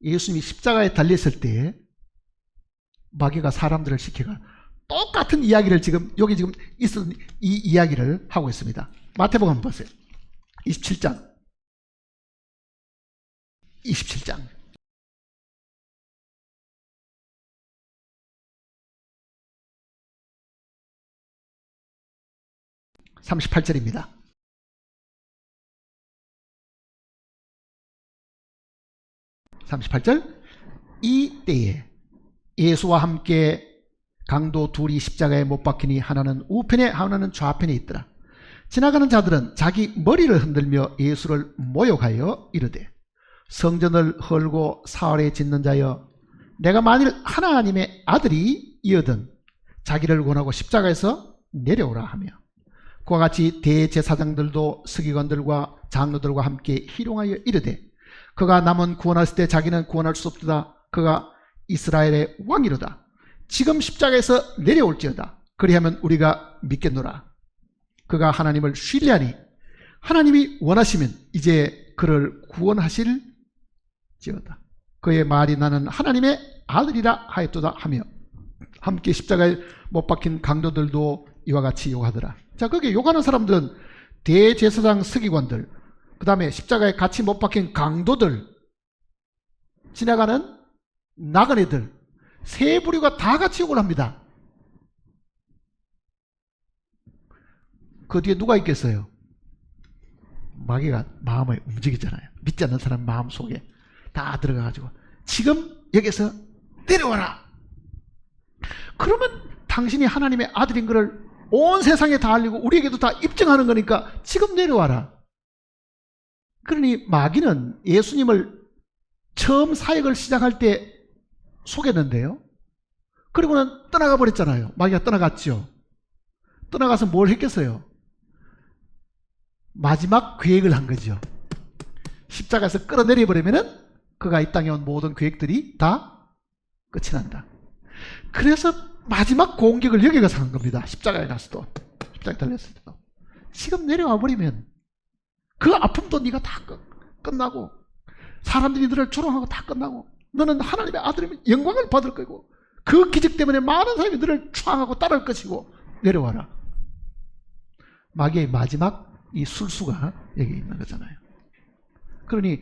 Speaker 1: 예수님이 십자가에 달렸을 때 마귀가 사람들을 시켜가 똑같은 이야기를 지금 여기 지금 있었던 이 이야기를 하고 있습니다. 마태복음 한번 보세요. 27장 38절입니다. 이 때에 예수와 함께 강도 둘이 십자가에 못 박히니 하나는 우편에 하나는 좌편에 있더라. 지나가는 자들은 자기 머리를 흔들며 예수를 모욕하여 이르되 성전을 헐고 사흘에 짓는 자여 내가 만일 하나님의 아들이 이어든 자기를 권하고 십자가에서 내려오라 하며 그와 같이 대제사장들도 서기관들과 장로들과 함께 희롱하여 이르되 그가 남은 구원했을 때 자기는 구원할 수 없도다. 그가 이스라엘의 왕이로다. 지금 십자가에서 내려올지어다. 그리하면 우리가 믿겠노라. 그가 하나님을 신뢰하니 하나님이 원하시면 이제 그를 구원하실지어다. 그의 말이 나는 하나님의 아들이라 하였도다 하며 함께 십자가에 못 박힌 강도들도 이와 같이 욕하더라. 자, 거기에 욕하는 사람들은 대제사장 서기관들, 그 다음에 십자가에 같이 못 박힌 강도들, 지나가는 나그네들, 세 부류가 다 같이 욕을 합니다. 그 뒤에 누가 있겠어요? 마귀가 마음을 움직이잖아요. 믿지 않는 사람 마음속에 다 들어가가지고 지금 여기서 내려와라. 그러면 당신이 하나님의 아들인 것을 온 세상에 다 알리고 우리에게도 다 입증하는 거니까 지금 내려와라. 그러니 마귀는 예수님을 처음 사역을 시작할 때 속였는데요. 그리고는 떠나가 버렸잖아요. 마귀가 떠나갔죠. 떠나가서 뭘 했겠어요? 마지막 계획을 한 거죠. 십자가에서 끌어내려 버리면은 그가 이 땅에 온 모든 계획들이 다 끝이 난다. 그래서 마지막 공격을 여기 가서 한 겁니다. 십자가에 가서도, 십자가에 달렸을 때도. 지금 내려와 버리면 그 아픔도 네가 다 끝나고 사람들이 너를 조롱하고 다 끝나고 너는 하나님의 아들이면 영광을 받을 거고 그 기적 때문에 많은 사람이 너를 추앙하고 따를 것이고 내려와라. 마귀의 마지막 이 술수가 여기 있는 거잖아요. 그러니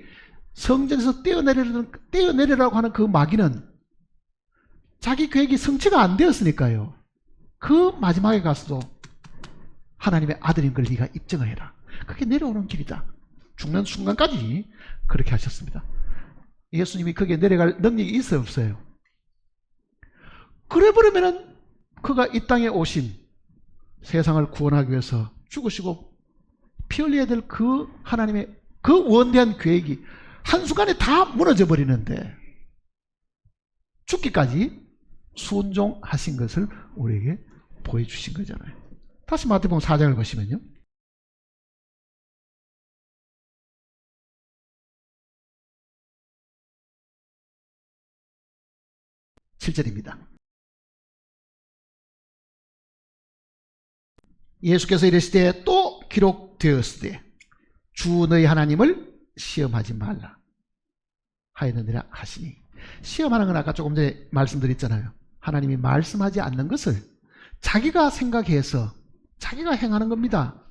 Speaker 1: 성전에서 떼어내리라고 하는 그 마귀는 자기 계획이 성취가 안 되었으니까요. 그 마지막에 가서도 하나님의 아들인 걸 네가 입증을 해라. 그게 내려오는 길이다. 죽는 순간까지 그렇게 하셨습니다. 예수님이 거기에 내려갈 능력이 있어요, 없어요? 그래 버리면은 그가 이 땅에 오신 세상을 구원하기 위해서 죽으시고 피 흘려야 될 그 하나님의 그 원대한 계획이 한순간에 다 무너져 버리는데 죽기까지 순종하신 것을 우리에게 보여주신 거잖아요. 다시 마태복음 4장을 보시면요. 7절입니다. 예수께서 이르시되 또 기록되었으되 주 너희 하나님을 시험하지 말라 하였느니라 하시니, 시험하는 건 아까 조금 전에 말씀드렸잖아요. 하나님이 말씀하지 않는 것을 자기가 생각해서 자기가 행하는 겁니다.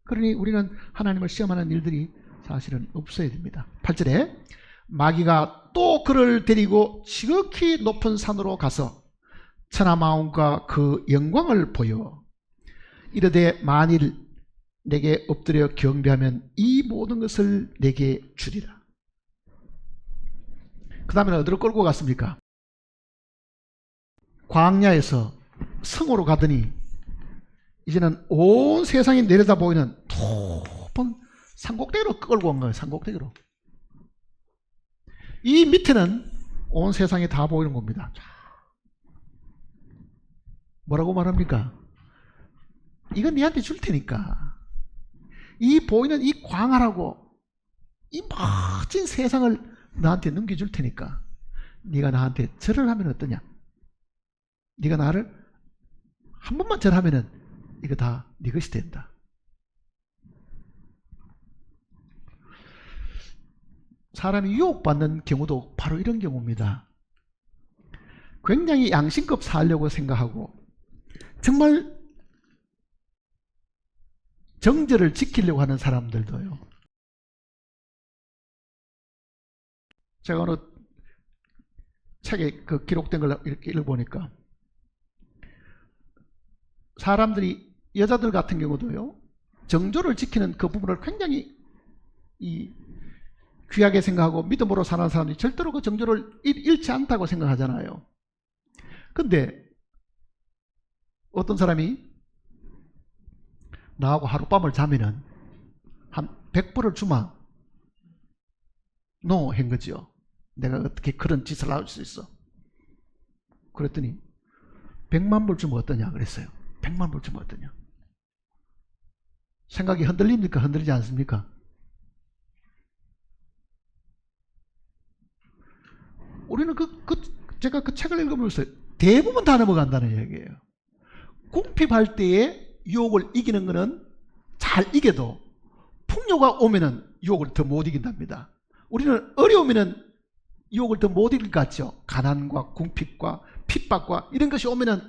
Speaker 1: 그러니 우리는 하나님을 시험하는 일들이 사실은 없어야 됩니다. 8절에 마귀가 또 그를 데리고 지극히 높은 산으로 가서 천하 만국과 그 영광을 보여 이르되 만일 내게 엎드려 경배하면 이 모든 것을 내게 주리라. 그 다음에 어디로 끌고 갔습니까? 광야에서 성으로 가더니 이제는 온 세상이 내려다 보이는 높은 산꼭대기로 끌고 온 거예요. 산꼭대기로. 이 밑에는 온 세상이 다 보이는 겁니다. 뭐라고 말합니까? 이건 니한테 줄 테니까 이 보이는 이 광활하고 이 멋진 세상을 나한테 넘겨줄 테니까 네가 나한테 절을 하면 어떠냐? 네가 나를 한 번만 절하면은 이거 다 네 것이 된다. 사람이 유혹받는 경우도 바로 이런 경우입니다. 굉장히 양심껏 살려고 생각하고 정말 정절을 지키려고 하는 사람들도요. 제가 어느 책에 그 기록된 걸 이렇게 읽어보니까 사람들이 여자들 같은 경우도요. 정조를 지키는 그 부분을 굉장히 귀하게 생각하고 믿음으로 사는 사람들이 절대로 그 정조를 잃지 않다고 생각하잖아요. 근데 어떤 사람이 나하고 하룻밤을 자면은 한 100불을 주마. 노, 한 거죠. 내가 어떻게 그런 짓을 할 수 있어? 그랬더니 100만 불 주면 어떠냐 그랬어요. 100만 불 주면 어떠냐? 생각이 흔들립니까? 흔들리지 않습니까? 우리는 제가 그 책을 읽으면서 대부분 다 넘어간다는 얘기예요. 궁핍할 때에 유혹을 이기는 것은 잘 이겨도 풍요가 오면은 유혹을 더 못 이긴답니다. 우리는 어려우면은 유혹을 더 못 이길 것 같죠. 가난과 궁핍과 핍박과 이런 것이 오면은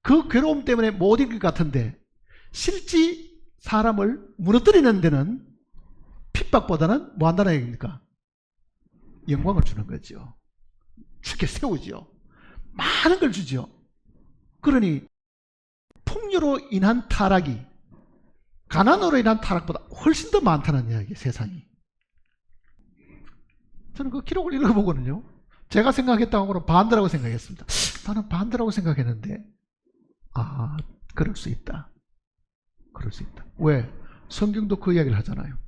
Speaker 1: 그 괴로움 때문에 못 이길 것 같은데 실제 사람을 무너뜨리는 데는 핍박보다는 뭐 한다는 얘기입니까? 영광을 주는 거죠. 쉽게 세우죠. 많은 걸 주죠. 그러니 풍요로 인한 타락이 가난으로 인한 타락보다 훨씬 더 많다는 이야기, 세상이. 저는 그 기록을 읽어보거든요. 제가 생각했다고는 반대라고 생각했습니다. 나는 반대라고 생각했는데, 그럴 수 있다. 그럴 수 있다. 왜? 성경도 그 이야기를 하잖아요.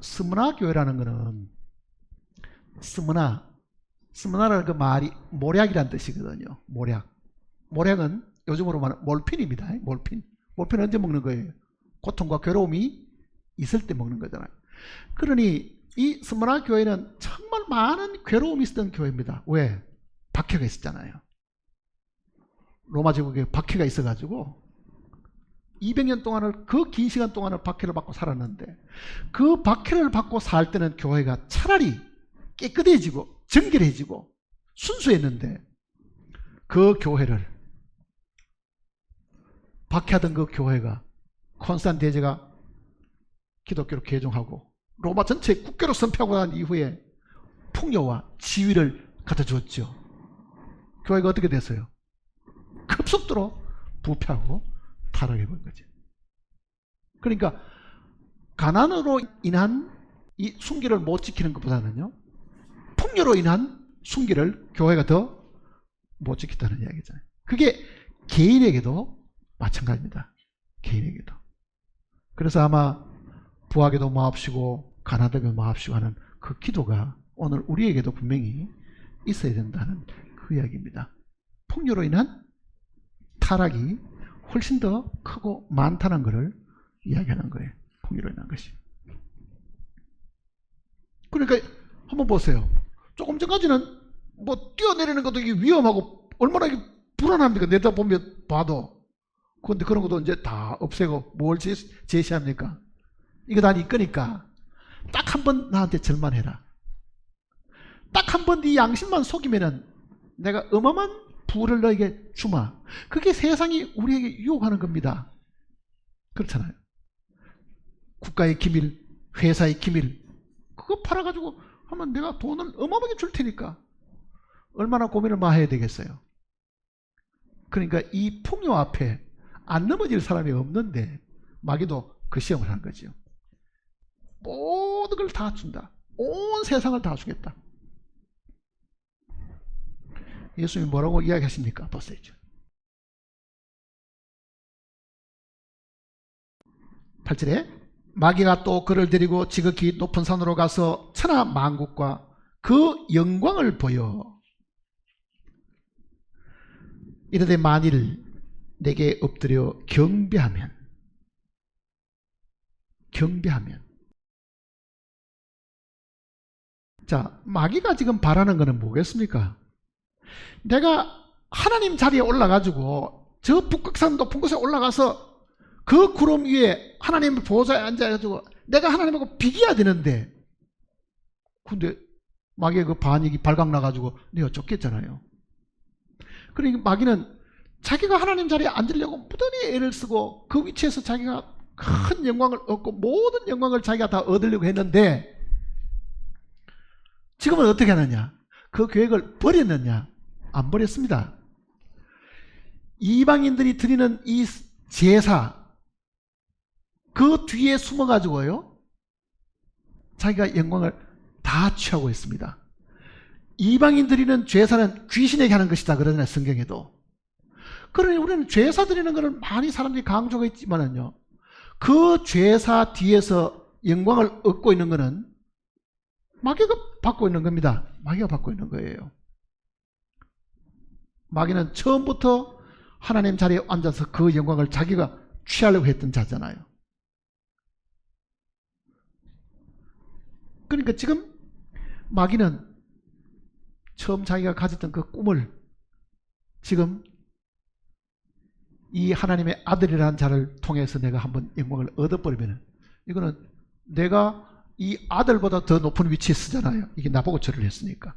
Speaker 1: 스무나 교회라는 거는, 스무나라는 그 말이 모략이란 뜻이거든요. 모략은 요즘으로 말하는 몰핀입니다. 몰핀 언제 먹는 거예요? 고통과 괴로움이 있을 때 먹는 거잖아요. 그러니 이 스무나 교회는 정말 많은 괴로움이 있었던 교회입니다. 왜? 박해가 있었잖아요. 로마 제국에 박해가 있어가지고 200년 동안을, 그 긴 시간 동안을 박해를 받고 살았는데, 그 박해를 받고 살 때는 교회가 차라리 깨끗해지고 정결해지고 순수했는데, 그 교회를, 박해하던 그 교회가 콘스탄 대제가 기독교로 개종하고 로마 전체 국교로 선포하고 난 이후에 풍요와 지위를 갖다 줬죠. 교회가 어떻게 됐어요? 급속도로 부패하고 타락해 본 거죠. 그러니까 가난으로 인한 이 순결을 못 지키는 것보다는요, 풍요로 인한 순결을 교회가 더 못 지켰다는 이야기잖아요. 그게 개인에게도 마찬가지입니다. 개인에게도. 그래서 아마 부하게도 마옵시고 가난하게 마옵시고 하는 그 기도가 오늘 우리에게도 분명히 있어야 된다는 그 이야기입니다. 풍요로 인한 타락이 훨씬 더 크고 많다는 것을 이야기하는 거예요. 풍요로 인한 것이. 그러니까 한번 보세요. 조금 전까지는 뭐 뛰어내리는 것도 이게 위험하고 얼마나 이게 불안합니까? 내다보면 봐도. 그런데 그런 것도 이제 다 없애고 뭘 제시합니까? 이거 다 네 거니까 딱 한 번 나한테 절만해라. 딱 한 번 네 양심만 속이면은 내가 어마어마한 부를 너에게 주마. 그게 세상이 우리에게 유혹하는 겁니다. 그렇잖아요. 국가의 기밀, 회사의 기밀, 그거 팔아가지고 하면 내가 돈을 어마어마하게 줄 테니까 얼마나 고민을 많이 해야 되겠어요. 그러니까 이 풍요 앞에 안 넘어질 사람이 없는데 마귀도 그 시험을 한 거죠. 모든 걸 다 준다. 온 세상을 다 주겠다. 예수님이 뭐라고 이야기하십니까? 보세요. 8절에 마귀가 또 그를 데리고 지극히 높은 산으로 가서 천하 만국과 그 영광을 보여 이르되 만일 내게 엎드려 경배하면 자, 마귀가 지금 바라는 것은 뭐겠습니까? 내가 하나님 자리에 올라가지고 저 북극산 높은 곳에 올라가서 그 구름 위에 하나님의 보좌에 앉아가지고 내가 하나님하고 비교해야 되는데, 근데 마귀의 그 반역이 발각나가지고 내가 쫓겼잖아요. 그러니까 마귀는 자기가 하나님 자리에 앉으려고 무던히 애를 쓰고 그 위치에서 자기가 큰 영광을 얻고 모든 영광을 자기가 다 얻으려고 했는데, 지금은 어떻게 하느냐? 그 계획을 버렸느냐? 안 버렸습니다. 이방인들이 드리는 이 제사, 그 뒤에 숨어가지고요, 자기가 영광을 다 취하고 있습니다. 이방인들이는 제사는 귀신에게 하는 것이다 그러잖아요, 성경에도. 그러니 우리는 제사 드리는 것을 많이 사람들이 강조하고 있지만은요, 그 제사 뒤에서 영광을 얻고 있는 것은 마귀가 받고 있는 겁니다. 마귀가 받고 있는 거예요. 마귀는 처음부터 하나님 자리에 앉아서 그 영광을 자기가 취하려고 했던 자잖아요. 그러니까 지금 마귀는 처음 자기가 가졌던 그 꿈을 지금 이 하나님의 아들이라는 자를 통해서 내가 한번 영광을 얻어버리면, 이거는 내가 이 아들보다 더 높은 위치에 쓰잖아요. 이게 나보고 절을 했으니까.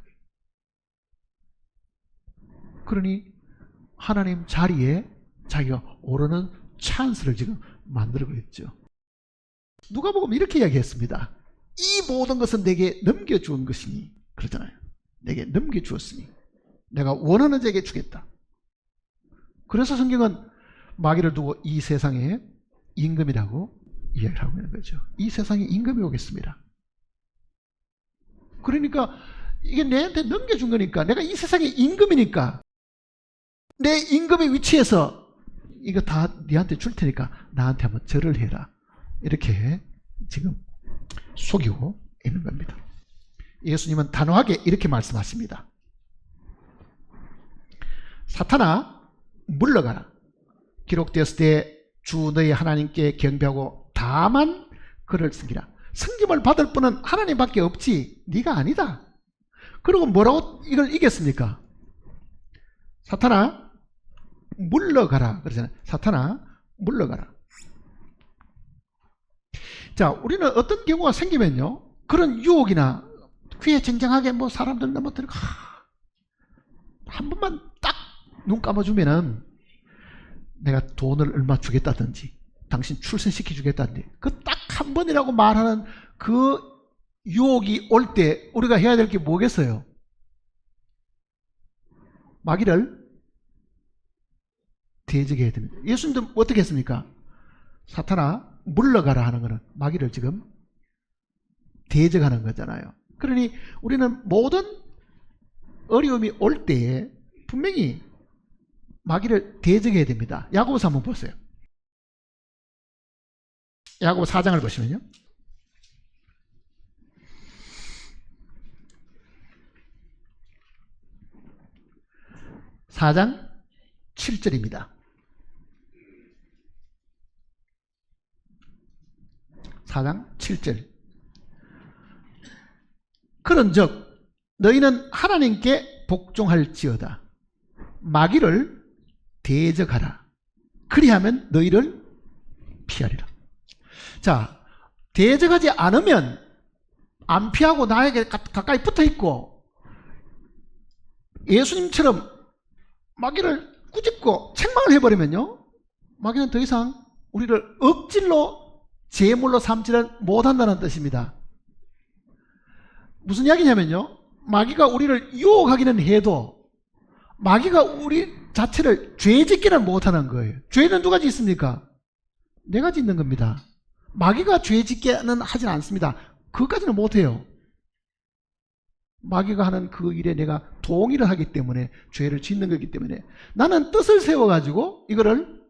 Speaker 1: 그러니 하나님 자리에 자기가 오르는 찬스를 지금 만들고 있죠. 누가 보면 이렇게 이야기했습니다. 이 모든 것은 내게 넘겨주은 것이니, 그러잖아요. 내게 넘겨주었으니 내가 원하는 자에게 주겠다. 그래서 성경은 마귀를 두고 이 세상에 임금이라고 이야기를 하고 있는 거죠. 이 세상에 임금이 오겠습니다. 그러니까 이게 내한테 넘겨준 거니까, 내가 이 세상의 임금이니까, 내 임금의 위치에서 이거 다 네한테 줄 테니까 나한테 한번 절을 해라. 이렇게 지금 속이고 있는 겁니다. 예수님은 단호하게 이렇게 말씀하십니다. 사탄아, 물러가라. 기록되었을 때 주 너희 하나님께 경배하고 다만 그를 섬기라. 섬김을 받을 분은 하나님밖에 없지 네가 아니다. 그리고 뭐라고 이걸 이겼습니까? 사탄아, 물러가라 그러잖아요. 사탄아, 물러가라. 자, 우리는 어떤 경우가 생기면요, 그런 유혹이나 귀에 쟁쟁하게 뭐 사람들 넘어뜨리고 한 번만 딱 눈 감아주면은 내가 돈을 얼마 주겠다든지 당신 출세시켜 주겠다든지 그 딱 한 번이라고 말하는 그 유혹이 올 때 우리가 해야 될 게 뭐겠어요? 마귀를 대적해야 됩니다. 예수님도 어떻게 했습니까? 사탄아, 물러가라 하는 것은 마귀를 지금 대적하는 거잖아요. 그러니 우리는 모든 어려움이 올 때에 분명히 마귀를 대적해야 됩니다. 야고보서 한번 보세요. 야고보 4장을 보시면요, 4장 7절입니다. 4장 7절. 그런즉 너희는 하나님께 복종할지어다. 마귀를 대적하라. 그리하면 너희를 피하리라. 자, 대적하지 않으면 안 피하고 나에게 가까이 붙어 있고 예수님처럼 마귀를 꾸짖고 책망을 해버리면요, 마귀는 더 이상 우리를 억질로 제물로 삼지를 못한다는 뜻입니다. 무슨 이야기냐면요, 마귀가 우리를 유혹하기는 해도 마귀가 우리 자체를 죄 짓기는 못하는 거예요. 죄는 누가 짓습니까? 내가 짓는 겁니다. 마귀가 죄 짓게는 하진 않습니다. 그것까지는 못해요. 마귀가 하는 그 일에 내가 동의를 하기 때문에 죄를 짓는 거기 때문에 나는 뜻을 세워가지고 이거를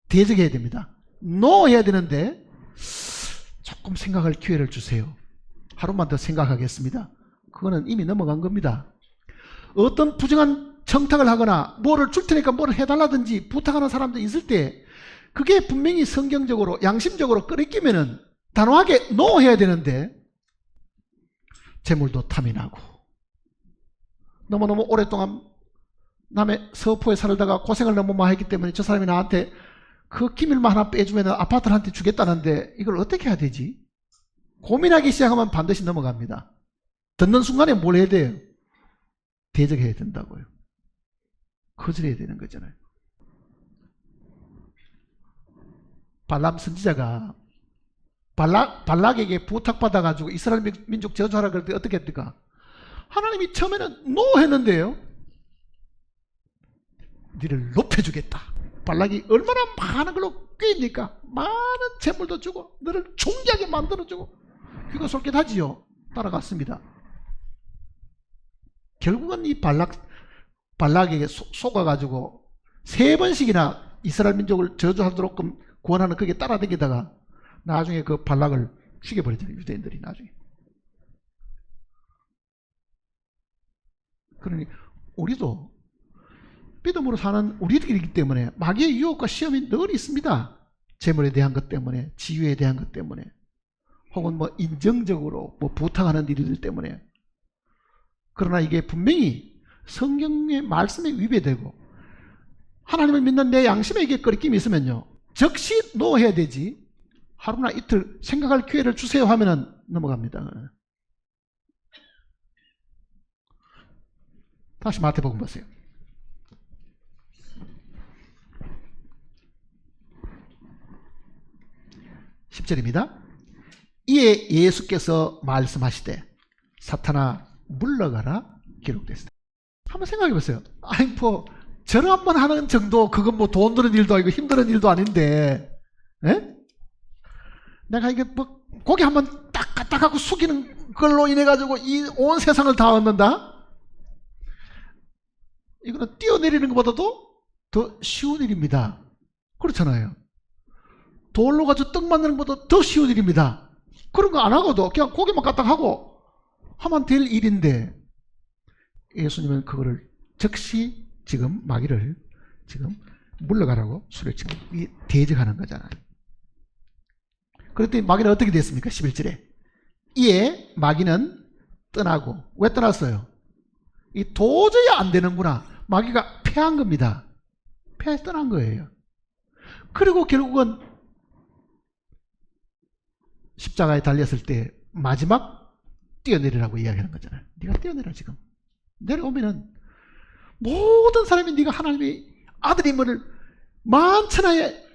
Speaker 1: 대적해야 됩니다. NO 해야 되는데 조금 생각할 기회를 주세요. 하루만 더 생각하겠습니다. 그거는 이미 넘어간 겁니다. 어떤 부정한 청탁을 하거나 뭐를 줄 테니까 뭐를 해달라든지 부탁하는 사람도 있을 때 그게 분명히 성경적으로 양심적으로 끓이끼면은 단호하게 NO 해야 되는데 재물도 탐이 나고 너무너무 오랫동안 남의 서포에 살다가 고생을 너무 많이 했기 때문에 저 사람이 나한테 그 기밀만 하나 빼주면 아파트를 한테 주겠다는데 이걸 어떻게 해야 되지? 고민하기 시작하면 반드시 넘어갑니다. 듣는 순간에 뭘 해야 돼요? 대적해야 된다고요. 거절해야 되는 거잖아요. 발람 선지자가 발락에게 부탁받아가지고 이스라엘 민족 저주하라 그럴 때 어떻게 했을까? 하나님이 처음에는 NO 했는데요, 니를 높여주겠다. 발락이 얼마나 많은 걸로 꾀입니까? 많은 재물도 주고 너를 존귀하게 만들어주고 귀가 솔깃하지요. 따라갔습니다. 결국은 이 발락에게 속아가지고 3번씩이나 이스라엘 민족을 저주하도록 구원하는 그게 따라다니다가 나중에 그 발락을 죽여버리잖아요. 유대인들이 나중에. 그러니 우리도 믿음으로 사는 우리들이기 때문에 마귀의 유혹과 시험이 늘 있습니다. 재물에 대한 것 때문에, 지위에 대한 것 때문에, 혹은 뭐 인정적으로 뭐 부탁하는 일들 때문에. 그러나 이게 분명히 성경의 말씀에 위배되고 하나님을 믿는 내 양심에 이게 끓임이 있으면요, 즉시 NO 해야 되지. 하루나 이틀 생각할 기회를 주세요 하면은 넘어갑니다. 다시 마태복음 보세요. 10절입니다. 이에 예수께서 말씀하시되 사탄아 물러가라 기록됐습니다. 한번 생각해 보세요. 아니 뭐 절 한번 하는 정도, 그건 뭐 돈 드는 일도 아니고 힘드는 일도 아닌데, 에? 내가 이게 뭐 고개 한번 딱 갖다 갖고 숙이는 그걸로 인해 가지고 이 온 세상을 다 얻는다? 이거는 뛰어내리는 것보다도 더 쉬운 일입니다. 그렇잖아요. 돌로 가지고 떡 만드는 것보다 더 쉬운 일입니다. 그런 거 안 하고도 그냥 고기만 갖다 하고 하면 될 일인데, 예수님은 그거를 즉시 지금 마귀를 지금 물러가라고 수를 지금 대적하는 거잖아요. 그랬더니 마귀는 어떻게 됐습니까? 11절에 이에 마귀는 떠나고. 왜 떠났어요? 이 도저히 안 되는구나. 마귀가 패한 겁니다. 패해서 떠난 거예요. 그리고 결국은 십자가에 달렸을 때 마지막 뛰어내리라고 이야기하는 거잖아요. 네가 뛰어내라. 지금 내려오면은 모든 사람이 네가 하나님의 아들임을 만천하에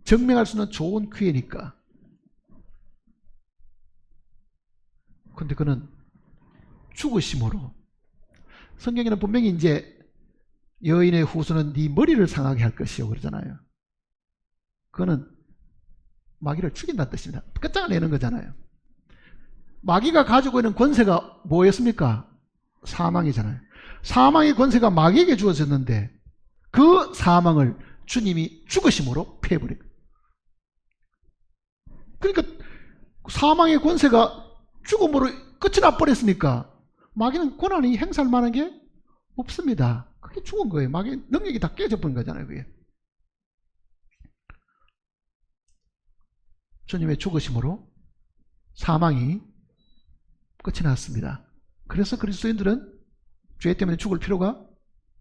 Speaker 1: 증명할 수 있는 좋은 기회니까. 근데 그는 죽으심으로, 성경에는 분명히 이제 여인의 후손은 네 머리를 상하게 할 것이요 그러잖아요. 그거는 마귀를 죽인다는 뜻입니다. 끝장을 내는 거잖아요. 마귀가 가지고 있는 권세가 뭐였습니까? 사망이잖아요. 사망의 권세가 마귀에게 주어졌는데 그 사망을 주님이 죽으심으로 패해버린 거예요. 그러니까 사망의 권세가 죽음으로 끝이 나버렸으니까 마귀는 권한이 행사할 만한 게 없습니다. 그게 죽은 거예요. 마귀의 능력이 다 깨져버린 거잖아요. 그게. 주님의 죽으심으로 사망이 끝이 났습니다. 그래서 그리스도인들은 죄 때문에 죽을 필요가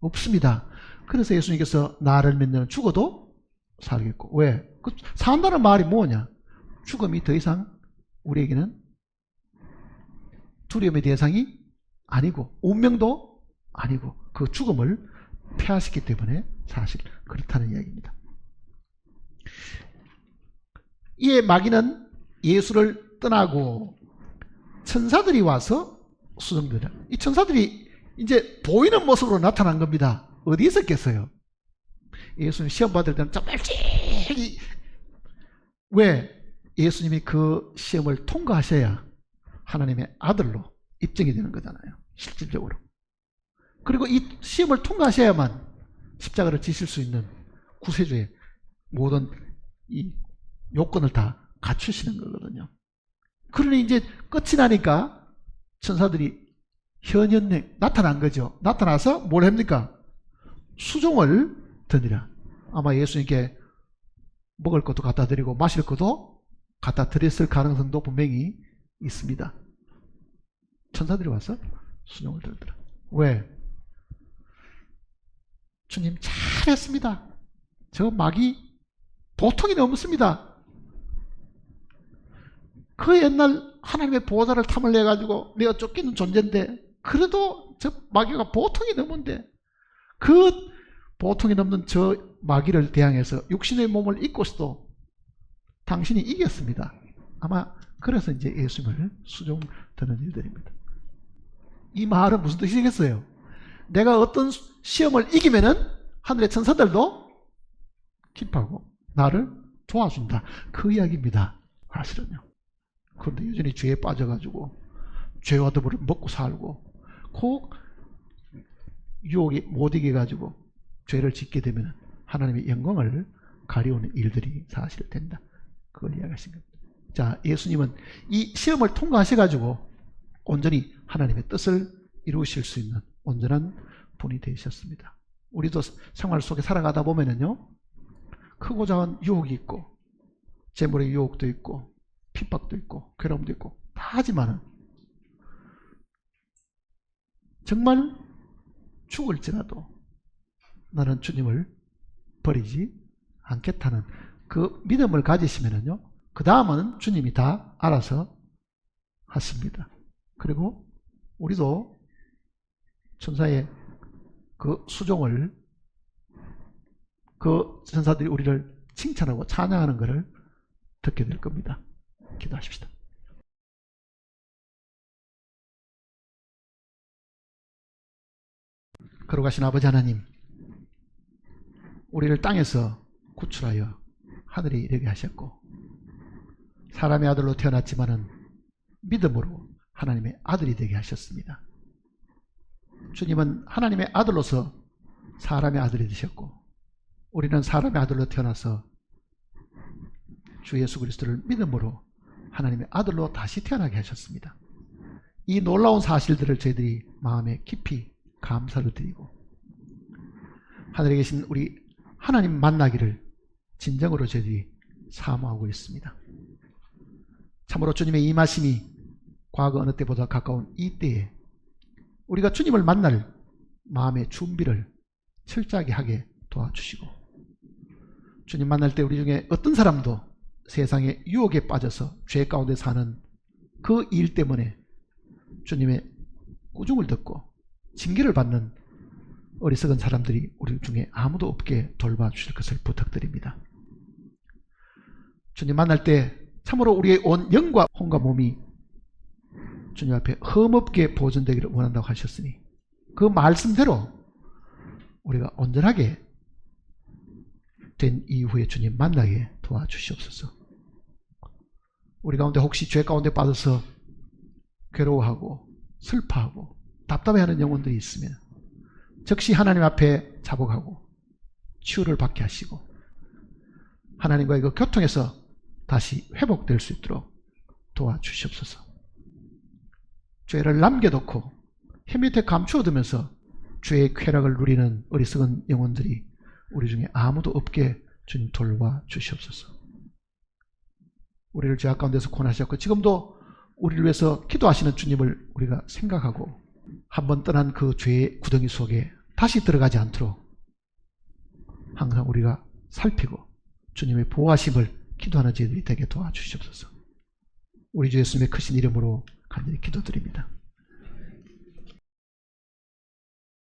Speaker 1: 없습니다. 그래서 예수님께서 나를 믿는 죽어도 살겠고. 왜? 그 산다는 말이 뭐냐? 죽음이 더 이상 우리에게는 두려움의 대상이 아니고 운명도 아니고 그 죽음을 패하셨기 때문에 사실 그렇다는 이야기입니다. 이에 마귀는 예수를 떠나고 천사들이 와서 수정되라. 이 천사들이 이제 보이는 모습으로 나타난 겁니다. 어디 있었겠어요? 예수님 시험 받을 때는 좀 일찍. 왜? 예수님이 그 시험을 통과하셔야 하나님의 아들로 입증이 되는 거잖아요. 실질적으로. 그리고 이 시험을 통과하셔야만 십자가를 지실 수 있는 구세주의 모든 이 요건을 다 갖추시는 거거든요. 그러니 이제 끝이 나니까 천사들이 현현에 나타난 거죠. 나타나서 뭘 합니까? 수종을 드리라. 아마 예수님께 먹을 것도 갖다 드리고 마실 것도 갖다 드렸을 가능성도 분명히 있습니다. 천사들이 와서 수종을 들더라. 왜? 주님 잘했습니다. 저 마귀 보통이 넘습니다. 그 옛날 하나님의 보호자를 탐을 내가지고 내가 쫓기는 존재인데 그래도 저 마귀가 보통이 넘은데 그 보통이 넘는 저 마귀를 대항해서 육신의 몸을 입고서도 당신이 이겼습니다. 아마 그래서 이제 예수님을 수종드는 일들입니다. 이 말은 무슨 뜻이겠어요? 내가 어떤 시험을 이기면은 하늘의 천사들도 기뻐하고 나를 도와준다. 그 이야기입니다. 사실은요. 그런데 여전히 죄에 빠져가지고 죄와 더불어 먹고 살고 꼭 유혹이 못 이겨가지고 죄를 짓게 되면 하나님의 영광을 가려우는 일들이 사실 된다. 그걸 이야기하신 겁니다. 자, 예수님은 이 시험을 통과하셔가지고 온전히 하나님의 뜻을 이루실 수 있는 온전한 분이 되셨습니다. 우리도 생활 속에 살아가다 보면은요, 크고 작은 유혹이 있고 재물의 유혹도 있고 핍박도 있고 괴로움도 있고 다 하지만은 정말 죽을지라도 나는 주님을 버리지 않겠다는 그 믿음을 가지시면은요, 그 다음은 주님이 다 알아서 하십니다. 그리고 우리도 천사의 그 수종을, 그 천사들이 우리를 칭찬하고 찬양하는 것을 듣게 될 겁니다. 기도하십시다. 걸어가신 아버지 하나님, 우리를 땅에서 구출하여 하늘에 이르게 하셨고 사람의 아들로 태어났지만은 믿음으로 하나님의 아들이 되게 하셨습니다. 주님은 하나님의 아들로서 사람의 아들이 되셨고, 우리는 사람의 아들로 태어나서 주 예수 그리스도를 믿음으로 하나님의 아들로 다시 태어나게 하셨습니다. 이 놀라운 사실들을 저희들이 마음에 깊이 감사를 드리고, 하늘에 계신 우리 하나님 만나기를 진정으로 저희들이 사모하고 있습니다. 참으로 주님의 임하심이 과거 어느 때보다 가까운 이 때에 우리가 주님을 만날 마음의 준비를 철저하게 하게 도와주시고, 주님 만날 때 우리 중에 어떤 사람도 세상의 유혹에 빠져서 죄 가운데 사는 그 일 때문에 주님의 꾸중을 듣고 징계를 받는 어리석은 사람들이 우리 중에 아무도 없게 돌봐주실 것을 부탁드립니다. 주님 만날 때 참으로 우리의 온 영과 혼과 몸이 주님 앞에 흠없게 보존되기를 원한다고 하셨으니, 그 말씀대로 우리가 온전하게 된 이후에 주님 만나게 도와주시옵소서. 우리 가운데 혹시 죄 가운데 빠져서 괴로워하고 슬퍼하고 답답해하는 영혼들이 있으면 즉시 하나님 앞에 자복하고 치유를 받게 하시고, 하나님과의 그 교통에서 다시 회복될 수 있도록 도와주시옵소서. 죄를 남겨놓고 혀 밑에 감추어두면서 죄의 쾌락을 누리는 어리석은 영혼들이 우리 중에 아무도 없게 주님 돌봐주시옵소서. 우리를 죄악 가운데서 구원하셨고 지금도 우리를 위해서 기도하시는 주님을 우리가 생각하고, 한번 떠난 그 죄의 구덩이 속에 다시 들어가지 않도록 항상 우리가 살피고 주님의 보호하심을 기도하는 저희들이 되게 도와주시옵소서. 우리 주 예수님의 크신 이름으로 간절히 기도드립니다.